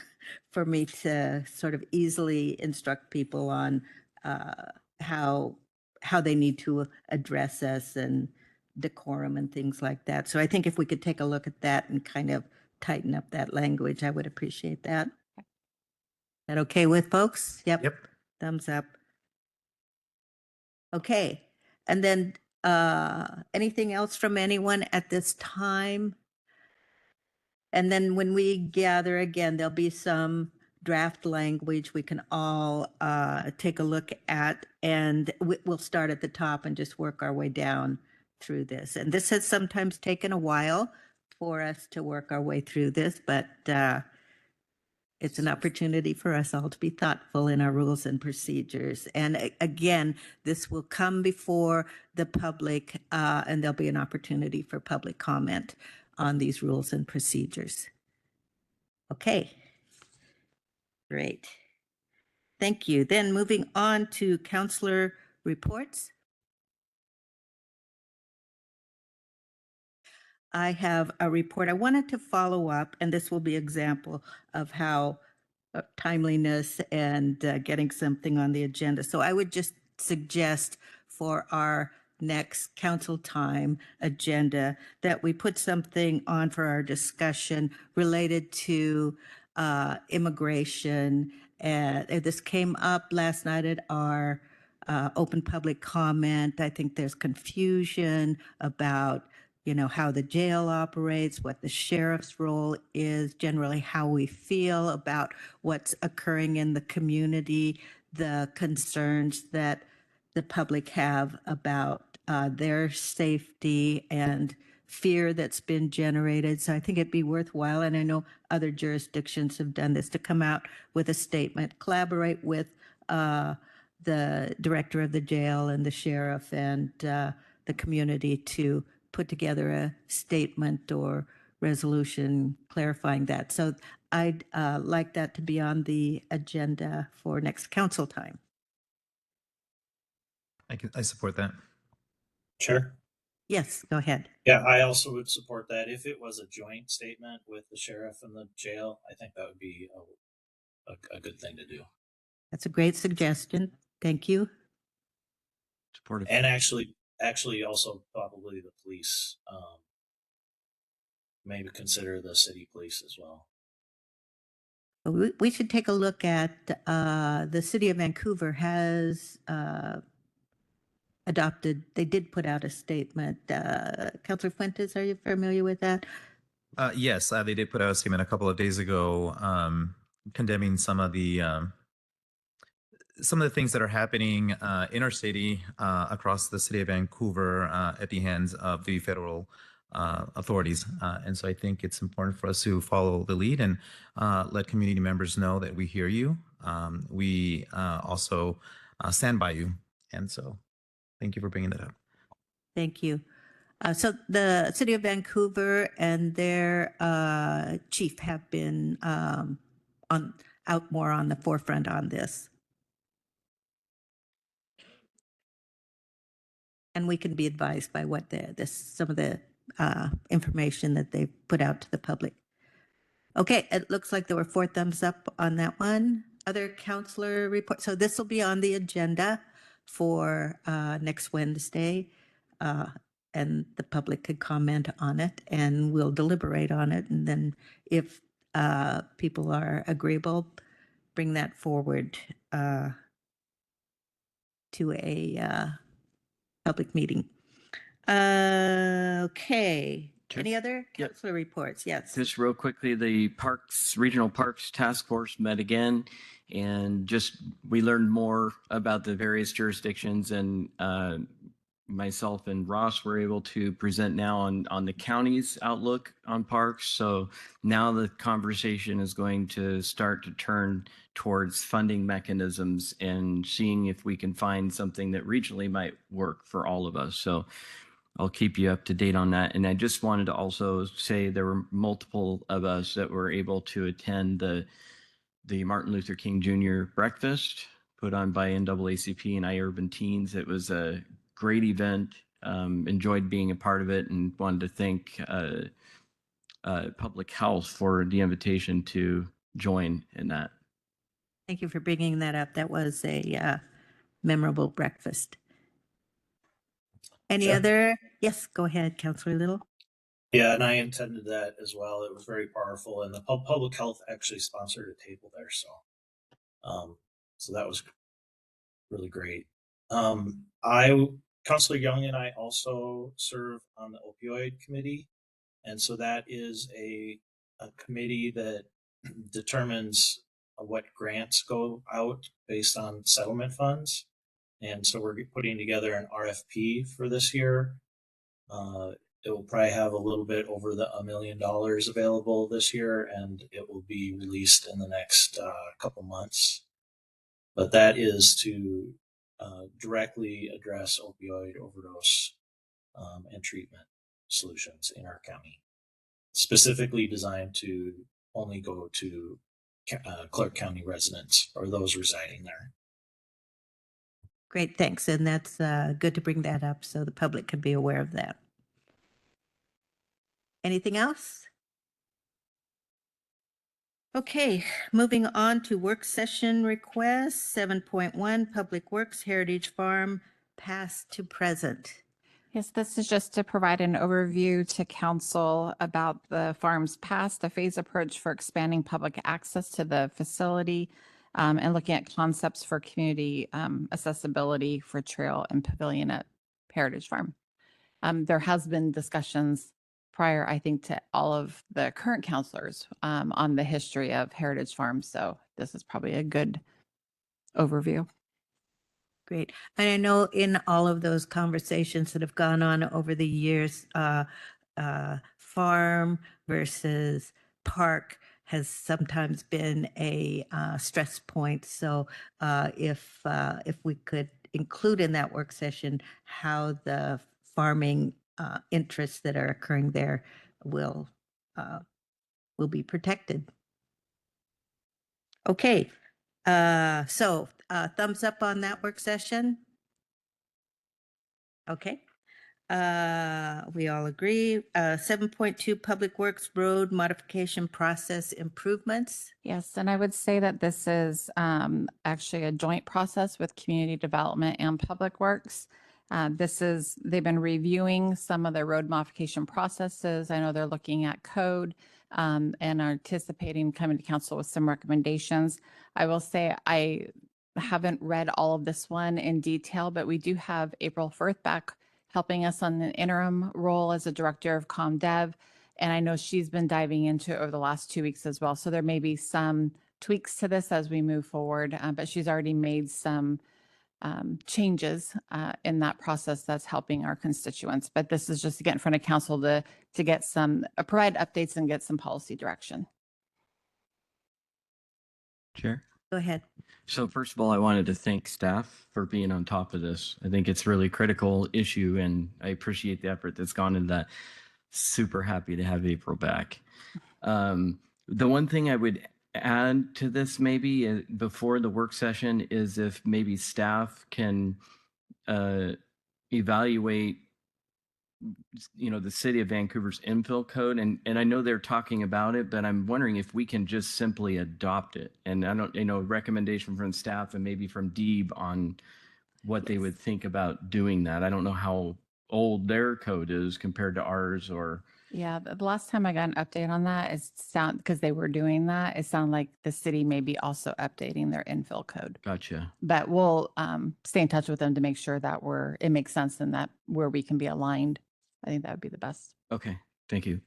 for me to sort of easily instruct people on how they need to address us and decorum and things like that. So I think if we could take a look at that and kind of tighten up that language, I would appreciate that. Is that okay with folks? Yep. Thumbs up. Okay. And then anything else from anyone at this time? And then when we gather again, there'll be some draft language we can all take a look at, and we'll start at the top and just work our way down through this. And this has sometimes taken a while for us to work our way through this, but it's an opportunity for us all to be thoughtful in our rules and procedures. And again, this will come before the public, and there'll be an opportunity for public comment on these rules and procedures. Okay. Great. Thank you. Then moving on to counselor reports. I have a report. I wanted to follow up, and this will be an example of how timeliness and getting something on the agenda. So I would just suggest for our next council time agenda that we put something on for our discussion related to immigration. And this came up last night at our open public comment. I think there's confusion about how the jail operates, what the sheriff's role is, generally how we feel about what's occurring in the community, the concerns that the public have about their safety and fear that's been generated. So I think it'd be worthwhile, and I know other jurisdictions have done this, to come out with a statement, collaborate with the director of the jail and the sheriff and the community to put together a statement or resolution clarifying that. So I'd like that to be on the agenda for next council time. I support that. Chair? Yes, go ahead. Yeah, I also would support that. If it was a joint statement with the sheriff and the jail, I think that would be a good thing to do. That's a great suggestion. Thank you. Supportive. And actually also probably the police, maybe consider the city police as well. We should take a look at the city of Vancouver has adopted, they did put out a statement. Councilor Fuentes, are you familiar with that? Yes, they did put out a statement a couple of days ago condemning some of the things that are happening in our city, across the city of Vancouver, at the hands of the federal authorities. And so I think it's important for us to follow the lead and let community members know that we hear you. We also stand by you. And so thank you for bringing that up. Thank you. So the city of Vancouver and their chief have been out more on the forefront on this. And we can be advised by what some of the information that they've put out to the public. Okay, it looks like there were 4 thumbs up on that one. Other councilor report. So this will be on the agenda for next Wednesday, and the public could comment on it, and we'll deliberate on it. And then if people are agreeable, bring that forward to a public meeting. Okay. Sure. Any other Yep. councilor reports? Yes. Just real quickly, the Regional Parks Task Force met again, and we learned more about the various jurisdictions, and myself and Ross were able to present now on the county's outlook on parks. So now the conversation is going to start to turn towards funding mechanisms and seeing if we can find something that regionally might work for all of us. So I'll keep you up to date on that. And I just wanted to also say there were multiple of us that were able to attend the Martin Luther King Jr. breakfast put on by NAACP and iUrban Teens. It was a great event. Enjoyed being a part of it, and wanted to thank Public Health for the invitation to join in that. Thank you for bringing that up. That was a memorable breakfast. Any Sure. other? Yes, go ahead, Councilor Little. Yeah, and I attended that as well. It was very powerful, and the public health actually sponsored a table there, so that was really great. Councilor Young and I also serve on the opioid committee, and so that is a committee that determines what grants go out based on settlement funds. And so we're putting together an RFP for this year. It will probably have a little bit over $1 million available this year, and it will be released in the next couple months. But that is to directly address opioid overdose and treatment solutions in our county, specifically designed to only go to Clark County residents or those residing there. Great, thanks. And that's good to bring that up so the public can be aware of that. Anything else? Okay, moving on to work session requests, 7.1, Public Works Heritage Farm, past to present. Yes, this is just to provide an overview to council about the farm's past, a phase approach for expanding public access to the facility, and looking at concepts for community accessibility for trail and pavilion at Heritage Farm. There has been discussions prior, I think, to all of the current counselors on the history of Heritage Farm. So this is probably a good overview. Great. And I know in all of those conversations that have gone on over the years, farm versus park has sometimes been a stress point. So if we could include in that work session how the farming interests that are occurring there will be protected. Okay. So thumbs up on that work session. Okay. We all agree. 7.2 Public Works Road Modification Process Improvements. Yes, and I would say that this is actually a joint process with Community Development and Public Works. They've been reviewing some of the road modification processes. I know they're looking at code and are anticipating coming to council with some recommendations. I will say I haven't read all of this one in detail, but we do have April Firth back helping us on an interim role as a director of ComDev. And I know she's been diving into it over the last 2 weeks as well. So there may be some tweaks to this as we move forward, but she's already made some changes in that process that's helping our constituents. But this is just to get in front of council to get some, provide updates and get some policy direction. Chair? Go ahead. So first of all, I wanted to thank staff for being on top of this. I think it's a really critical issue and I appreciate the effort that's gone into that. Super happy to have April back. The one thing I would add to this maybe before the work session is if maybe staff can evaluate the city of Vancouver's infill code, and I know they're talking about it, but I'm wondering if we can just simply adopt it. And I don't, recommendation from staff and maybe from Deeb on what they would think about doing that. I don't know how old their code is compared to ours, or Yeah, the last time I got an update on that is because they were doing that, it sounded like the city may be also updating their infill code. Gotcha. But we'll stay in touch with them to make sure that it makes sense and that where we can be aligned. I think that would be the best. Okay, thank you.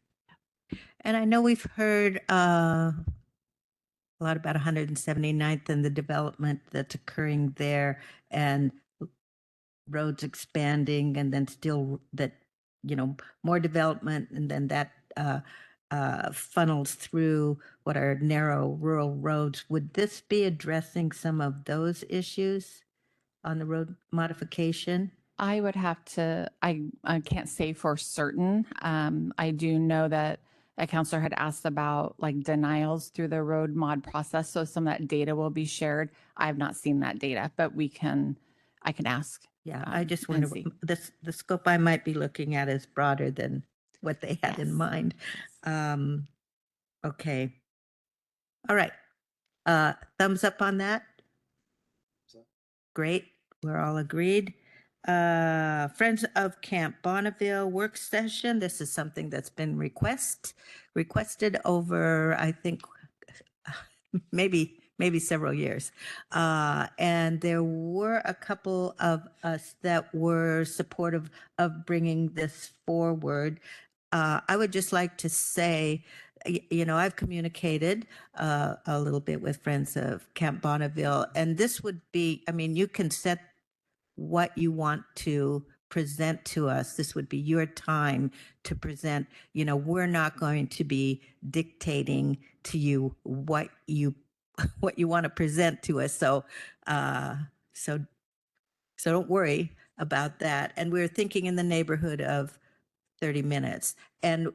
And I know we've heard a lot about 179th and the development that's occurring there and roads expanding and then still that, more development and then that funnels through what are narrow rural roads. Would this be addressing some of those issues on the road modification? I would have to, I can't say for certain. I do know that a counselor had asked about like denials through the road mod process. So some of that data will be shared. I have not seen that data, but I can ask. Yeah, I just and wonder, see. the scope I might be looking at is broader than what they had in Yes. mind. Okay. All right. Thumbs up on that? Great. We're all agreed. Friends of Camp Bonneville work session. This is something that's been requested over, I think, maybe several years. And there were a couple of us that were supportive of bringing this forward. I would just like to say, I've communicated a little bit with Friends of Camp Bonneville, and this would be, you can set what you want to present to us. This would be your time to present. We're not going to be dictating to you what you want to present to us. So don't worry about that. And we're thinking in the neighborhood of 30 minutes. And,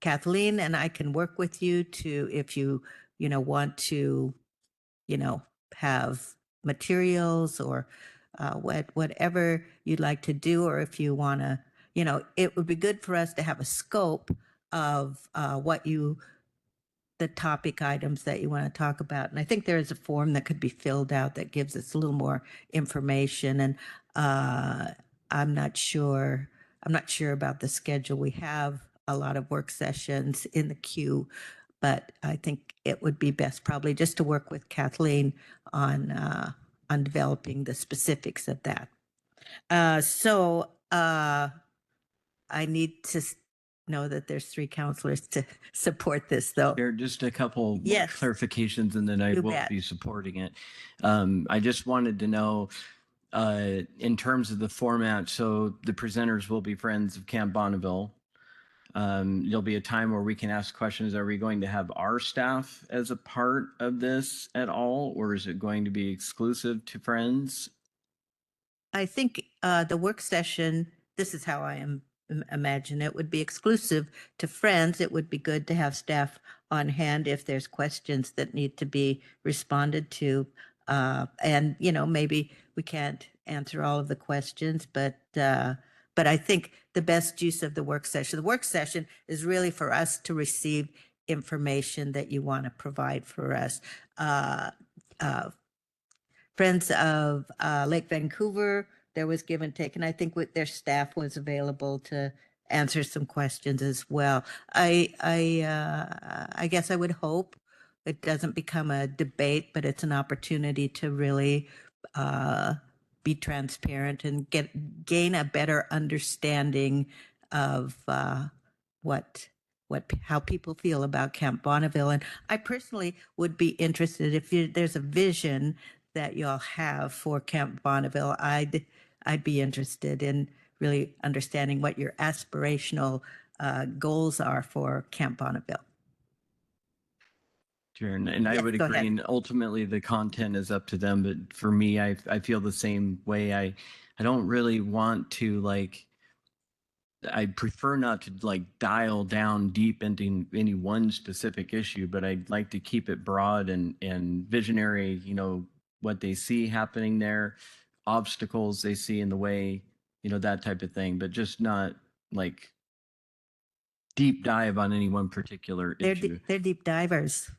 Kathleen and I can work with you to, if you, want to, have materials or whatever you'd like to do, or if you want to, it would be good for us to have a scope of what you the topic items that you want to talk about. And I think there is a form that could be filled out that gives us a little more information. And I'm not sure about the schedule. We have a lot of work sessions in the queue, but I think it would be best probably just to work with Kathleen on developing the specifics of that. I need to know that there's 3 counselors to support this, though. There are just a couple more Yes. clarifications, and then I You will bet. be supporting it. I just wanted to know, in terms of the format, so the presenters will be Friends of Camp Bonneville. There'll be a time where we can ask questions. Are we going to have our staff as a part of this at all, or is it going to be exclusive to Friends? I think the work session, this is how I imagine it, would be exclusive to Friends. It would be good to have staff on hand if there's questions that need to be responded to. And, maybe we can't answer all of the questions, but I think the best use of the work session is really for us to receive information that you want to provide for us. Friends of Lake Vancouver, there was give and take, and I think their staff was available to answer some questions as well. I guess I would hope it doesn't become a debate, but it's an opportunity to really be transparent and gain a better understanding of how people feel about Camp Bonneville. And I personally would be interested if there's a vision that y'all have for Camp Bonneville. I'd be interested in really understanding what your aspirational goals are for Camp Bonneville. Sure, and I Yes, would go agree. ahead. And ultimately, the content is up to them. But for me, I feel the same way. I don't really want to I prefer not to dial down deep into any one specific issue, but I'd like to keep it broad and visionary. What they see happening there, obstacles they see in the way, that type of thing. But just not deep dive on any one particular issue. They're deep divers.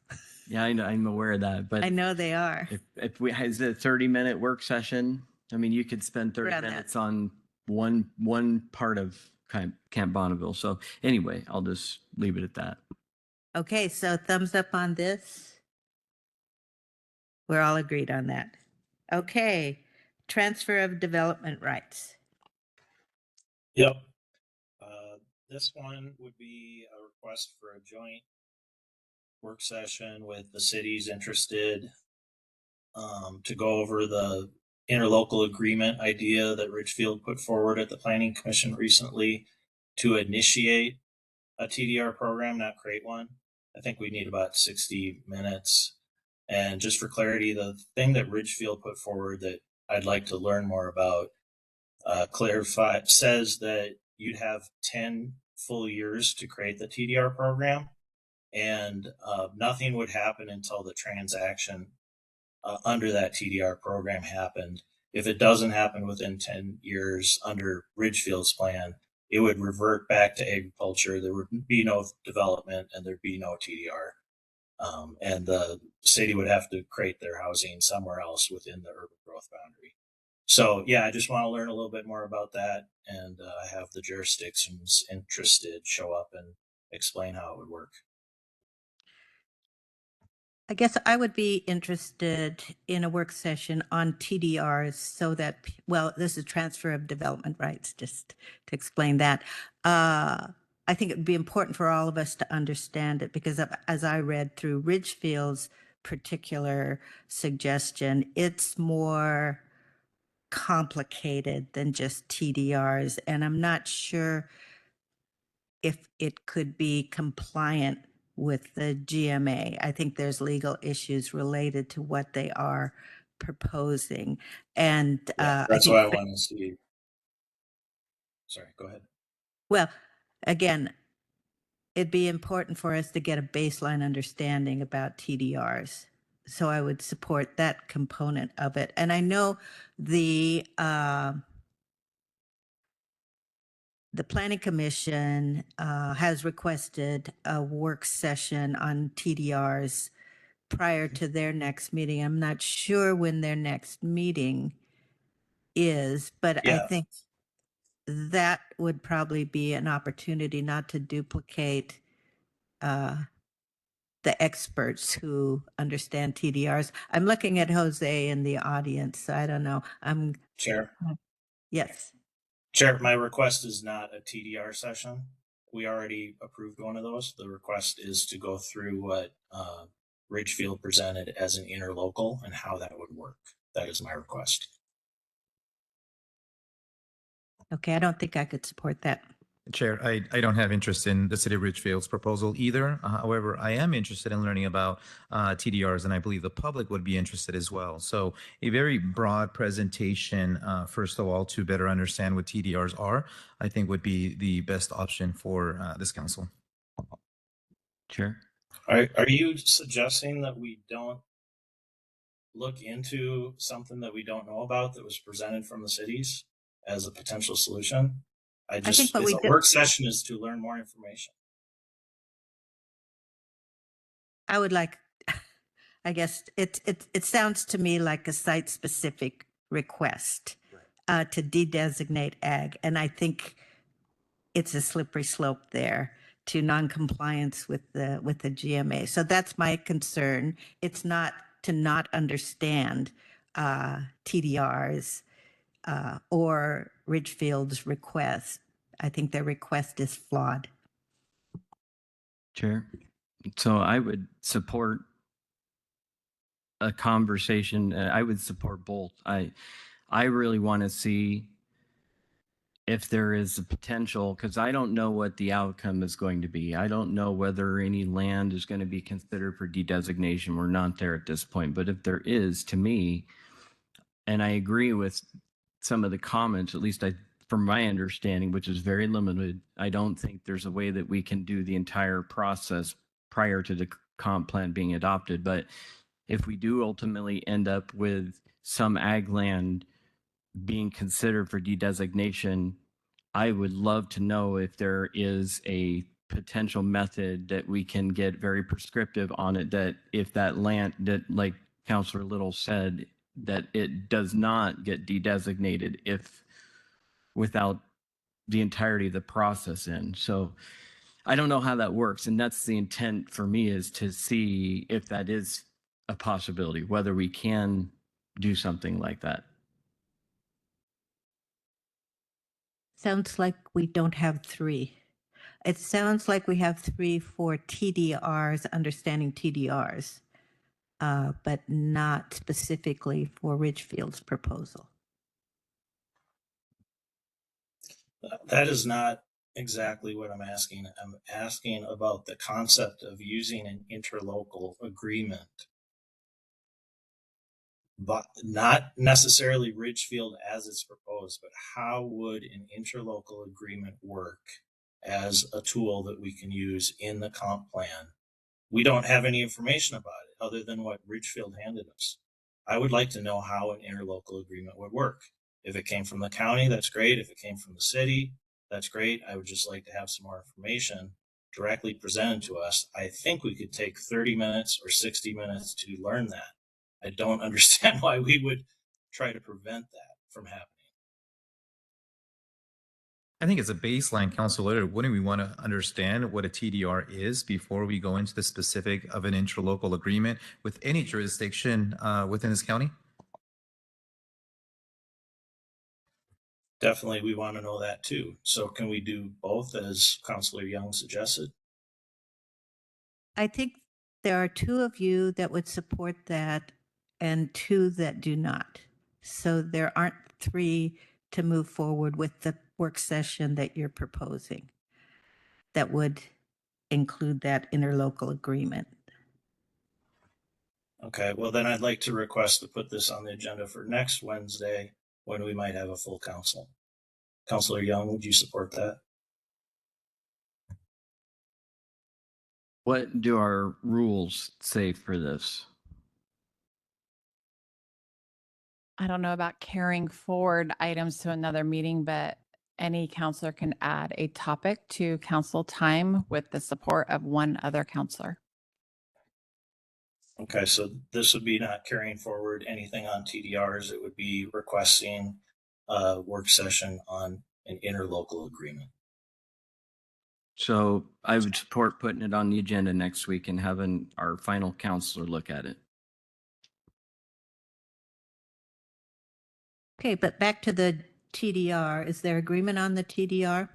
Yeah, I know, I'm aware of that, but I know they are. if we has a 30-minute work session, I mean, you could spend 30 Around that. minutes on one part of Camp Bonneville. So anyway, I'll just leave it at that. Okay, so thumbs up on this. We're all agreed on that. Okay, transfer of development rights. Yep. This one would be a request for a joint work session with the cities interested to go over the interlocal agreement idea that Ridgefield put forward at the Planning Commission recently to initiate a TDR program, not create one. I think we need about 60 minutes. And just for clarity, the thing that Ridgefield put forward that I'd like to learn more about says that you'd have 10 full years to create the TDR program, and nothing would happen until the transaction under that TDR program happened. If it doesn't happen within 10 years under Ridgefield's plan, it would revert back to agriculture. There would be no development and there'd be no TDR. And the city would have to create their housing somewhere else within the urban growth boundary. So yeah, I just want to learn a little bit more about that and have the jurisdictions interested show up and explain how it would work. I guess I would be interested in a work session on TDRs so that, this is transfer of development rights, just to explain that. I think it would be important for all of us to understand it because as I read through Ridgefield's particular suggestion, it's more complicated than just TDRs. And I'm not sure if it could be compliant with the GMA. I think there's legal issues related to what they are proposing. And That's why I want to see. Sorry, go ahead. Well, again, it'd be important for us to get a baseline understanding about TDRs. So I would support that component of it. And I know the the Planning Commission has requested a work session on TDRs prior to their next meeting. I'm not sure when their next meeting is, but I Yeah. think that would probably be an opportunity not to duplicate the experts who understand TDRs. I'm looking at Jose in the audience, so I don't know. Chair. Yes. Chair, my request is not a TDR session. We already approved one of those. The request is to go through what Ridgefield presented as an interlocal and how that would work. That is my request. Okay, I don't think I could support that. Chair, I don't have interest in the City of Ridgefield's proposal either. However, I am interested in learning about TDRs, and I believe the public would be interested as well. So a very broad presentation, first of all, to better understand what TDRs are, I think would be the best option for this council. Chair. Are you suggesting that we don't look into something that we don't know about that was presented from the cities as a potential solution? It's a work session is to learn more information. I would like, I guess it sounds to me like a site-specific request to de-designate ag. And I think it's a slippery slope there to non-compliance with the GMA. So that's my concern. It's not to not understand TDRs or Ridgefield's request. I think their request is flawed. Chair. So I would support a conversation. I would support both. I really want to see if there is a potential, because I don't know what the outcome is going to be. I don't know whether any land is going to be considered for de-designation. We're not there at this point. But if there is, to me, and I agree with some of the comments, at least from my understanding, which is very limited, I don't think there's a way that we can do the entire process prior to the comp plan being adopted. But if we do ultimately end up with some ag land being considered for de-designation, I would love to know if there is a potential method that we can get very prescriptive on it, that if that land, that like Councilor Little said, that it does not get de-designated if without the entirety of the process in. So I don't know how that works. And that's the intent for me, is to see if that is a possibility, whether we can do something like that. Sounds like we don't have three. It sounds like we have three for TDRs, understanding TDRs, but not specifically for Ridgefield's proposal. That is not exactly what I'm asking. I'm asking about the concept of using an interlocal agreement, but not necessarily Ridgefield as it's proposed, but how would an interlocal agreement work as a tool that we can use in the comp plan? We don't have any information about it other than what Ridgefield handed us. I would like to know how an interlocal agreement would work. If it came from the county, that's great. If it came from the city, that's great. I would just like to have some more information directly presented to us. I think we could take 30 minutes or 60 minutes to learn that. I don't understand why we would try to prevent that from happening. I think as a baseline, Councilor, wouldn't we want to understand what a TDR is before we go into the specific of an interlocal agreement with any jurisdiction within this county? Definitely, we want to know that too. So can we do both, as Councilor Young suggested? I think there are two of you that would support that and two that do not. So there aren't three to move forward with the work session that you're proposing that would include that interlocal agreement. Okay, well then I'd like to request to put this on the agenda for next Wednesday, when we might have a full council. Councilor Young, would you support that? What do our rules say for this? I don't know about carrying forward items to another meeting, but any counselor can add a topic to council time with the support of one other counselor. Okay, so this would be not carrying forward anything on TDRs. It would be requesting a work session on an interlocal agreement. So I would support putting it on the agenda next week and having our final counselor look at it. Okay, but back to the TDR. Is there agreement on the TDR?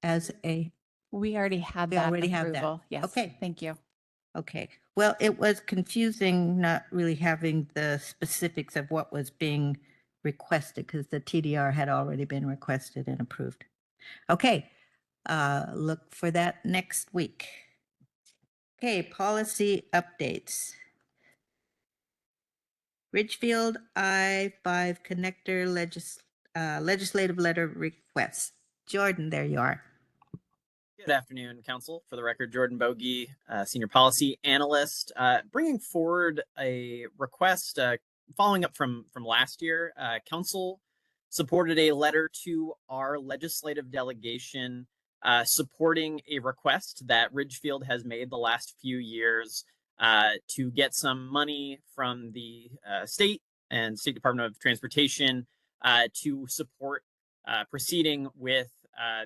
As a, We already had We that already have that. approval. Yes. Okay. Thank you. okay. Well, it was confusing not really having the specifics of what was being requested because the TDR had already been requested and approved. Okay, look for that next week. Okay, policy updates. Ridgefield I-5 connector legislative letter request. Jordan, there you are. Good afternoon, Council. For the record, Jordan Bogey, Senior Policy Analyst, bringing forward a request following up from last year. Council supported a letter to our legislative delegation supporting a request that Ridgefield has made the last few years to get some money from the state and State Department of Transportation to support proceeding with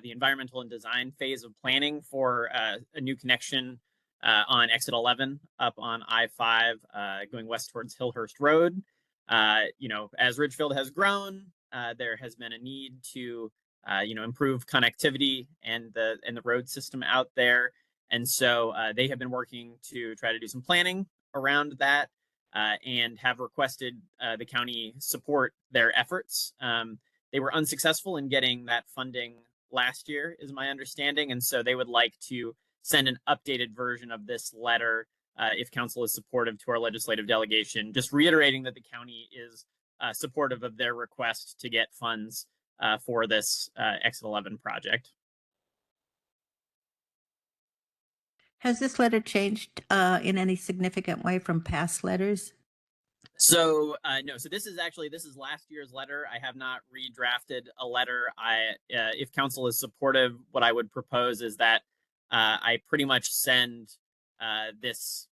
the environmental and design phase of planning for a new connection on exit 11 up on I-5 going west towards Hillhurst Road. As Ridgefield has grown, there has been a need to improve connectivity and the road system out there. And so they have been working to try to do some planning around that and have requested the county support their efforts. They were unsuccessful in getting that funding last year, is my understanding. And so they would like to send an updated version of this letter if council is supportive to our legislative delegation, just reiterating that the county is supportive of their request to get funds for this Exit 11 project. Has this letter changed in any significant way from past letters? So no, so this is last year's letter. I have not redrafted a letter. If council is supportive, what I would propose is that I pretty much send this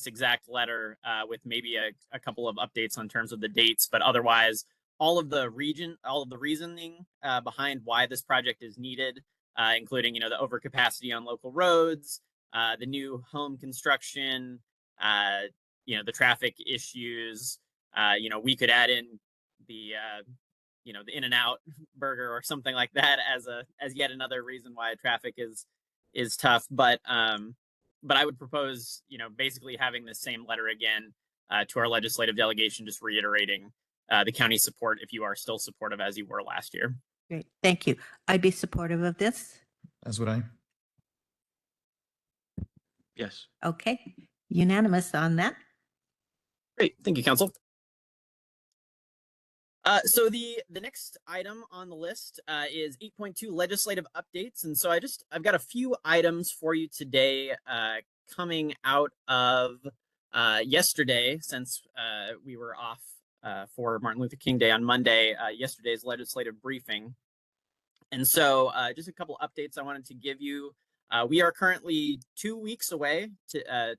exact letter with maybe a couple of updates on terms of the dates, but otherwise all of the reasoning behind why this project is needed, including the overcapacity on local roads, the new home construction, the traffic issues. We could add in the the In-N-Out burger or something like that as yet another reason why traffic is tough. But I would propose basically having the same letter again to our legislative delegation, just reiterating the county support if you are still supportive as you were last year. Great, thank you. I'd be supportive of this. As would I. Yes. Okay, unanimous on that. Great, thank you, Council. So the next item on the list is 8.2 legislative updates. And so I've got a few items for you today coming out of yesterday, since we were off for Martin Luther King Day on Monday, yesterday's legislative briefing. And so just a couple updates I wanted to give you. We are currently 2 weeks away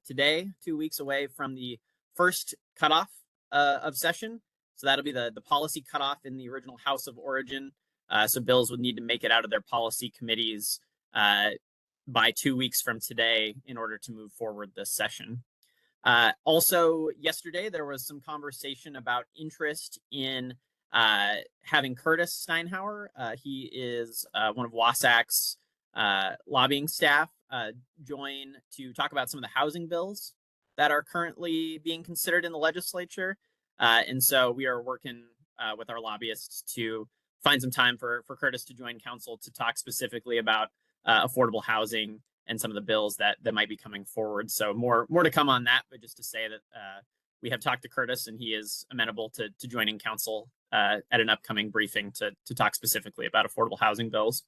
today, 2 weeks away from the first cutoff of session. So that'll be the policy cutoff in the original House of Origin. So bills would need to make it out of their policy committees by 2 weeks from today in order to move forward this session. Also, yesterday, there was some conversation about interest in having Curtis Steinhauer. He is one of WASAC's lobbying staff, join to talk about some of the housing bills that are currently being considered in the legislature. And so we are working with our lobbyists to find some time for Curtis to join council to talk specifically about affordable housing and some of the bills that might be coming forward. So more to come on that, but just to say that we have talked to Curtis and he is amenable to joining council at an upcoming briefing to talk specifically about affordable housing bills.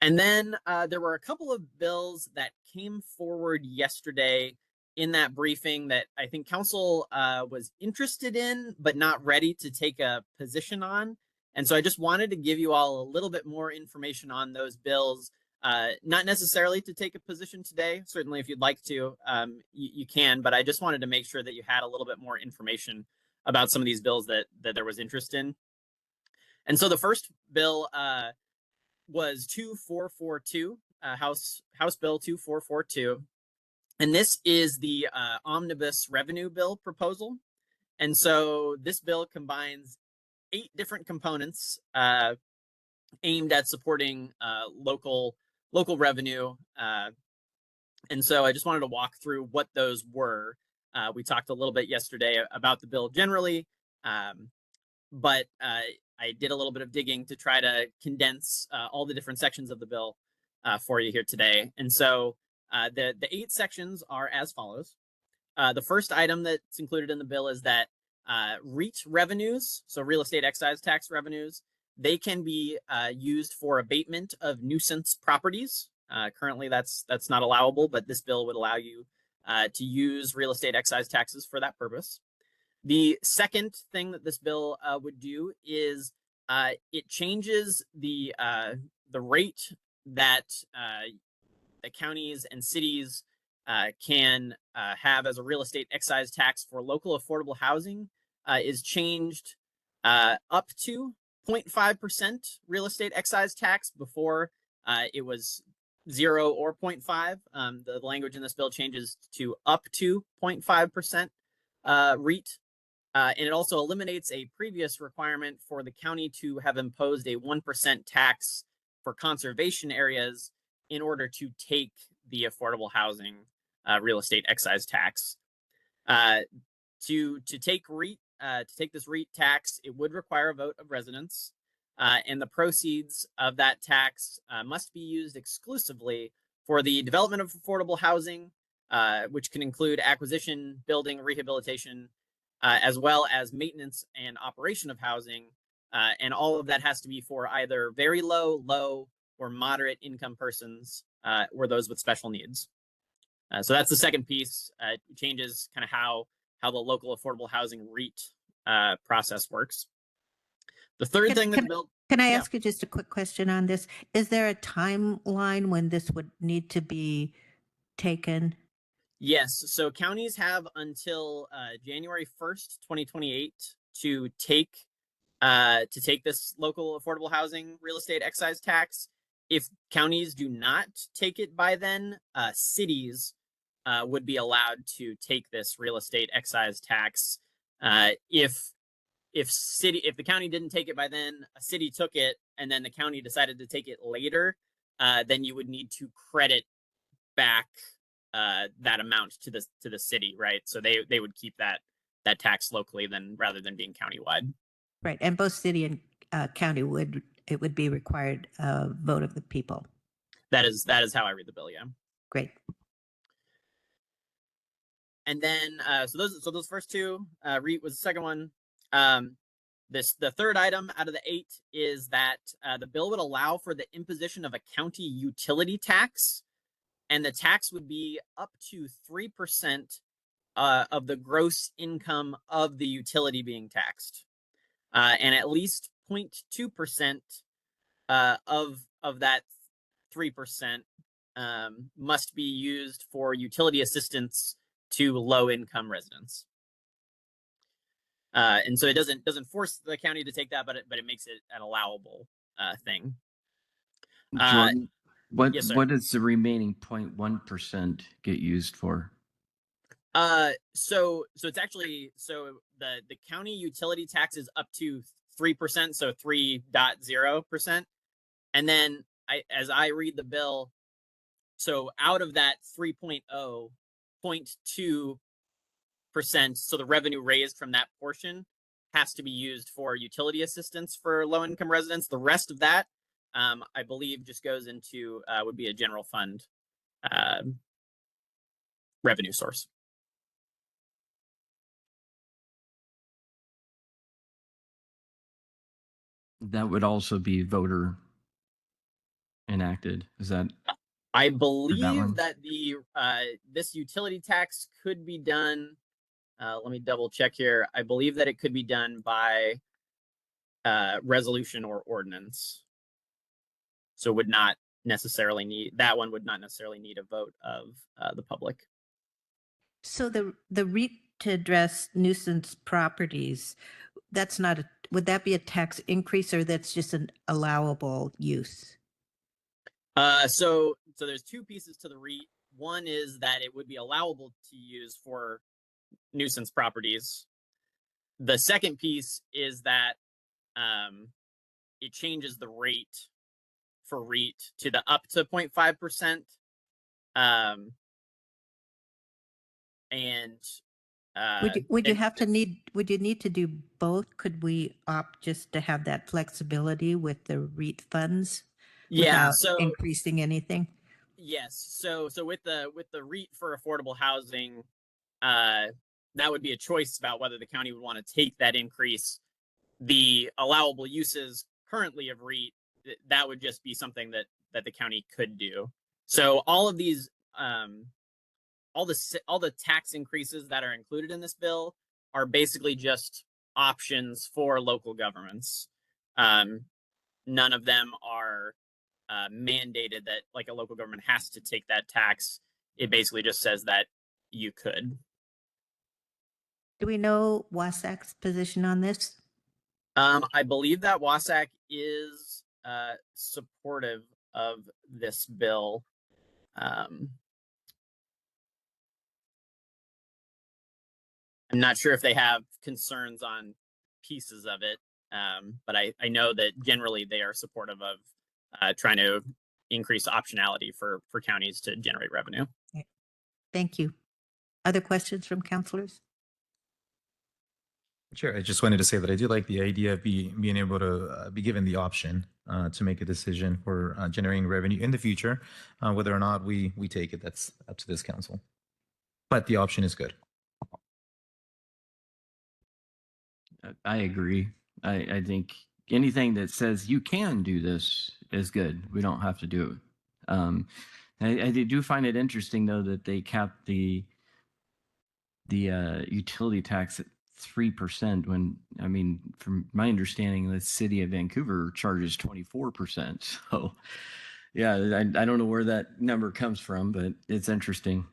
And then there were a couple of bills that came forward yesterday in that briefing that I think council was interested in, but not ready to take a position on. And so I just wanted to give you all a little bit more information on those bills, not necessarily to take a position today. Certainly, if you'd like to, you can, but I just wanted to make sure that you had a little bit more information about some of these bills that there was interest in. And so the first bill was 2442, House Bill 2442. And this is the omnibus revenue bill proposal. And so this bill combines 8 different components aimed at supporting local revenue. And so I just wanted to walk through what those were. We talked a little bit yesterday about the bill generally, but I did a little bit of digging to try to condense all the different sections of the bill for you here today. And so the 8 sections are as follows. The first item that's included in the bill is that REIT revenues, so real estate excise tax revenues, they can be used for abatement of nuisance properties. Currently, that's not allowable, but this bill would allow you to use real estate excise taxes for that purpose. The second thing that this bill would do is it changes the rate that the counties and cities can have as a real estate excise tax for local affordable housing is changed up to 0.5% real estate excise tax. Before it was 0 or 0.5. The language in this bill changes to up to 0.5% REIT. And it also eliminates a previous requirement for the county to have imposed a 1% tax for conservation areas in order to take the affordable housing real estate excise tax. To take REIT, to take this REIT tax, it would require a vote of residents, and the proceeds of that tax must be used exclusively for the development of affordable housing, which can include acquisition, building, rehabilitation, as well as maintenance and operation of housing. And all of that has to be for either very low, low, or moderate income persons, or those with special needs. So that's the second piece. It changes kind of how the local affordable housing REIT process works. The third thing that the bill... Can I ask you just a quick question on this? Is there a timeline when this would need to be taken? Yes. So counties have until January 1st, 2028 to take this local affordable housing real estate excise tax. If counties do not take it by then, cities would be allowed to take this real estate excise tax. If the county didn't take it by then, a city took it, and then the county decided to take it later, then you would need to credit back that amount to the city, right? So they would keep that tax locally then rather than being countywide. Right, and both city and county would be required vote of the people. That is how I read the bill. Yeah. Great. And then so those first two, REIT was the second one. The third item out of the 8 is that the bill would allow for the imposition of a county utility tax, and the tax would be up to 3% of the gross income of the utility being taxed, and at least 0.2% of that 3% must be used for utility assistance to low-income residents. And so it doesn't force the county to take that, but it makes it an allowable thing. Jordan, yes, sir. what does the remaining 0.1% get used for? So it's actually, so the county utility tax is up to 3%, so 3.0%. And then as I read the bill, so out of that 3.0, 0.2%, so the revenue raised from that portion has to be used for utility assistance for low-income residents. The rest of that, I believe, just goes into would be a general fund revenue source. That would also be voter enacted. Is that? I believe that the this utility tax could be done. Let me double check here. I believe that it could be done by resolution or ordinance. So would not necessarily need, that one would not necessarily need a vote of the public. So the REIT to address nuisance properties, that's not a, would that be a tax increase or that's just an allowable use? So there's two pieces to the REIT. One is that it would be allowable to use for nuisance properties. The second piece is that it changes the rate for REIT to the up to 0.5%. And would you have to need, would you need to do both? Could we opt just to have that flexibility with the REIT funds? Yeah, without so increasing anything? yes. So with the REIT for affordable housing, that would be a choice about whether the county would want to take that increase. The allowable uses currently of REIT, that would just be something that the county could do. So all of these, all the tax increases that are included in this bill are basically just options for local governments. None of them are mandated that like a local government has to take that tax. It basically just says that you could. Do we know Wasac's position on this? I believe that Wasac is supportive of this bill. I'm not sure if they have concerns on pieces of it, but I know that generally they are supportive of trying to increase optionality for counties to generate revenue. Thank you. Other questions from councilors? Chair, I just wanted to say that I do like the idea of being able to be given the option to make a decision for generating revenue in the future. Whether or not we take it, that's up to this council. But the option is good. I agree. I think anything that says you can do this is good. We don't have to do it. I do find it interesting though that they capped the utility tax at 3% when, I mean, from my understanding, the city of Vancouver charges 24%. So yeah, I don't know where that number comes from, but it's interesting.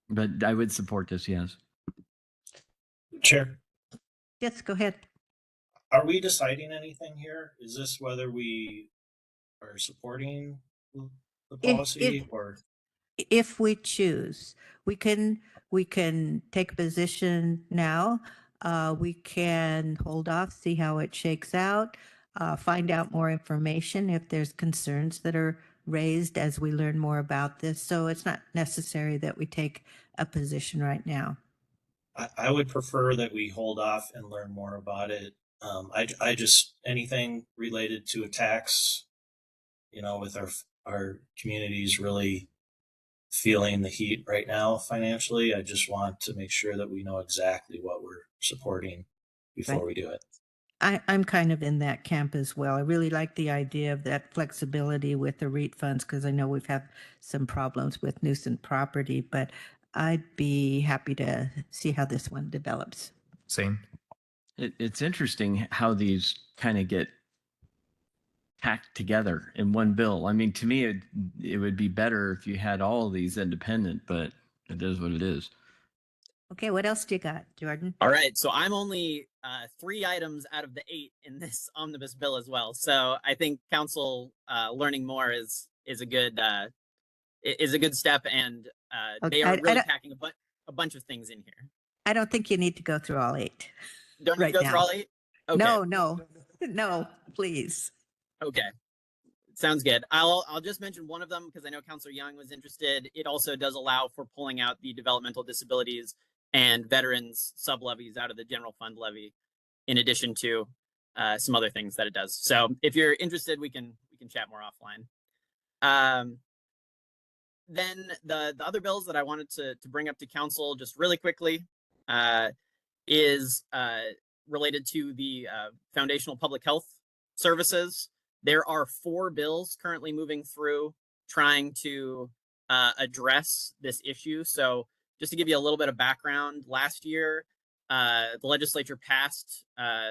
But I would support this, yes. Chair, Yes, go ahead. are we deciding anything here? Is this whether we are supporting the policy or? If we choose, we can take a position now. We can hold off, see how it shakes out, find out more information if there's concerns that are raised as we learn more about this. So it's not necessary that we take a position right now. I would prefer that we hold off and learn more about it. I just, anything related to a tax, you know, with our communities really feeling the heat right now financially, I just want to make sure that we know exactly what we're supporting before we do it. I'm kind of in that camp as well. I really like the idea of that flexibility with the REIT funds because I know we've had some problems with nuisance property, but I'd be happy to see how this one develops. Same. It's interesting how these kind of get packed together in one bill. I mean, to me, it would be better if you had all of these independent, but it is what it is. Okay, what else do you got, Jordan? All right, so I'm only 3 items out of the 8 in this omnibus bill as well. So I think council learning more is a good step, and they are really packing a bunch of things in here. I don't think you need to go through all 8. Don't you go through all 8? Okay. No, please. Okay. Sounds good. I'll just mention one of them because I know Councilor Young was interested. It also does allow for pulling out the developmental disabilities and veterans sub-levies out of the general fund levy, in addition to some other things that it does. So if you're interested, we can chat more offline. Then the other bills that I wanted to bring up to council just really quickly is related to the foundational public health services. There are 4 bills currently moving through trying to address this issue. So just to give you a little bit of background, last year, the legislature passed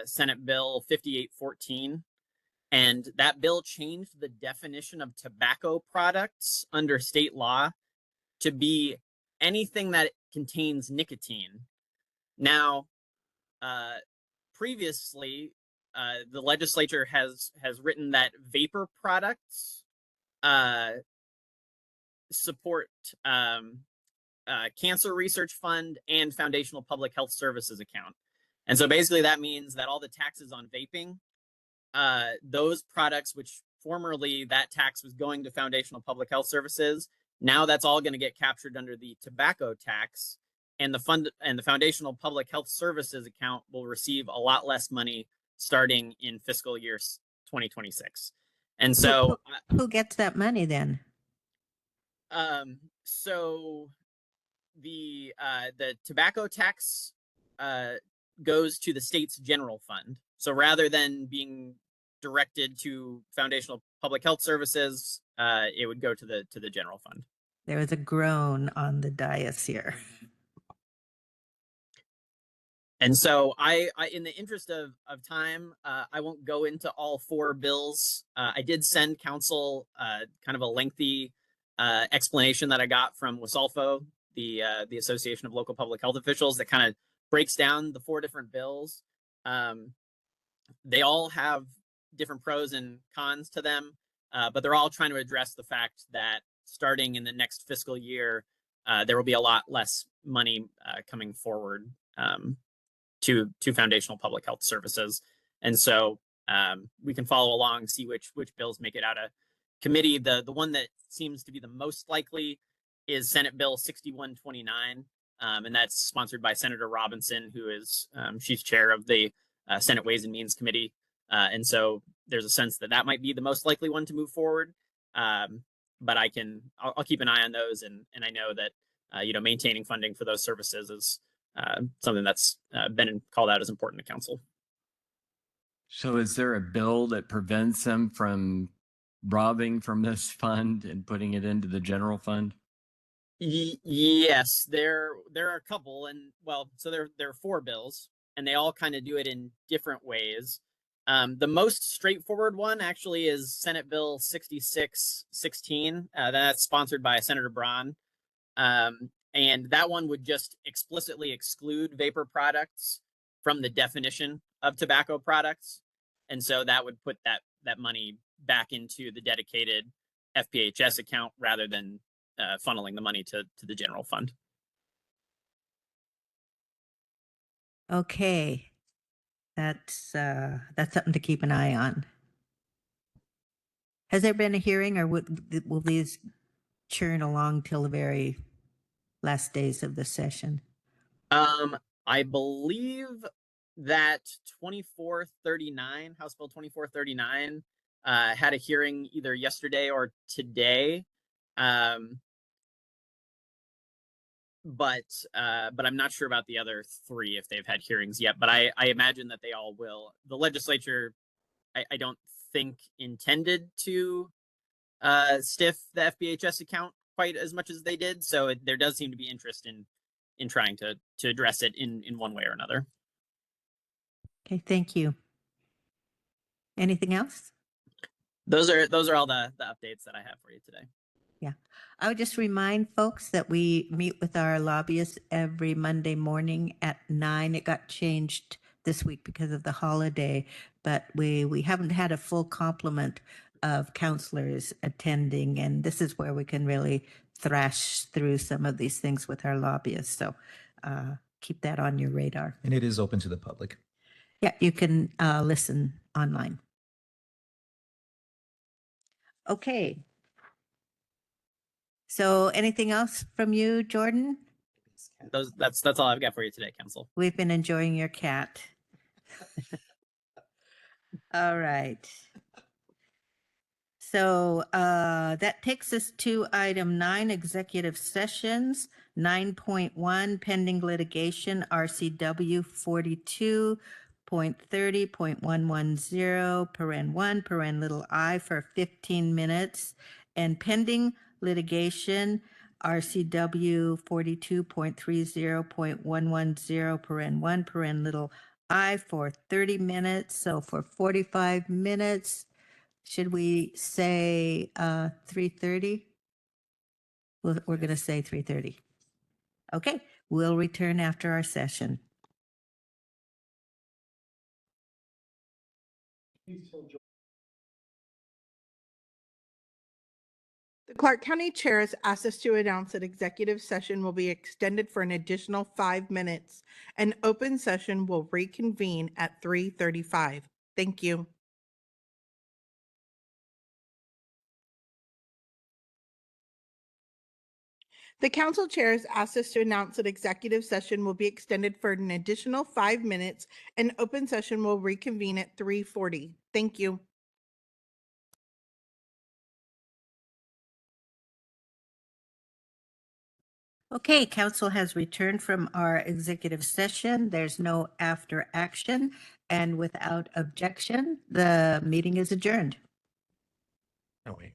Senate Bill 5814, and that bill changed the definition of tobacco products under state law to be anything that contains nicotine. Now, previously, the legislature has written that vapor products support Cancer Research Fund and Foundational Public Health Services account. And so basically that means that all the taxes on vaping, those products, which formerly that tax was going to Foundational Public Health Services, now that's all going to get captured under the tobacco tax, and the Foundational Public Health Services account will receive a lot less money starting in fiscal year 2026. And so who gets that money then? So the tobacco tax goes to the state's general fund. So rather than being directed to Foundational Public Health Services, it would go to the general fund. There was a groan on the dais here. And so I in the interest of time, I won't go into all four bills. I did send council kind of a lengthy explanation that I got from WSALFO, the Association of Local Public Health Officials, that kind of breaks down the four different bills. They all have different pros and cons to them, but they're all trying to address the fact that starting in the next fiscal year, there will be a lot less money coming forward to Foundational Public Health Services. And so we can follow along, see which bills make it out of committee. The one that seems to be the most likely is Senate Bill 6129, and that's sponsored by Senator Robinson, who is she's chair of the Senate Ways and Means Committee. And so there's a sense that that might be the most likely one to move forward. But I'll keep an eye on those, and I know that maintaining funding for those services is something that's been called out as important to council. So is there a bill that prevents them from robbing from this fund and putting it into the general fund? Yes, there are a couple, and so there are four bills, and they all kind of do it in different ways. The most straightforward one actually is Senate Bill 6616. That's sponsored by Senator Braun. And that one would just explicitly exclude vapor products from the definition of tobacco products. And so that would put that money back into the dedicated FPHS account rather than funneling the money to the general fund. Okay. That's something to keep an eye on. Has there been a hearing, or will these churn along till the very last days of the session? I believe that 2439, House Bill 2439, had a hearing either yesterday or today. But I'm not sure about the other three if they've had hearings yet. But I imagine that they all will. The legislature, I don't think, intended to stiff the FPHS account quite as much as they did. So there does seem to be interest in trying to address it in one way or another. Okay, thank you. Anything else? Those are all the updates that I have for you today. Yeah, I would just remind folks that we meet with our lobbyists every Monday morning at 9. It got changed this week because of the holiday, but we haven't had a full complement of counselors attending, and this is where we can really thrash through some of these things with our lobbyists. So keep that on your radar. And it is open to the public. Yeah, you can listen online. Okay. So anything else from you, Jordan? That's all I've got for you today, Council. We've been enjoying your cat. All right. So that takes us to item 9, executive sessions. 9.1, pending litigation, RCW 42.30.110, paren 1, paren little I, for 15 minutes. And pending litigation, RCW 42.30.110, paren 1, paren little I, for 30 minutes. So for 45 minutes, should we say 3:30? We're going to say 3:30. Okay, we'll return after our session. The Clark County Chair has asked us to announce that executive session will be extended for an additional 5 minutes, and open session will reconvene at 3:35. Thank you. The council chair has asked us to announce that executive session will be extended for an additional 5 minutes, and open session will reconvene at 3:40. Thank you. Okay, council has returned from our executive session. There's no after action, and without objection, the meeting is adjourned. Oh, wait.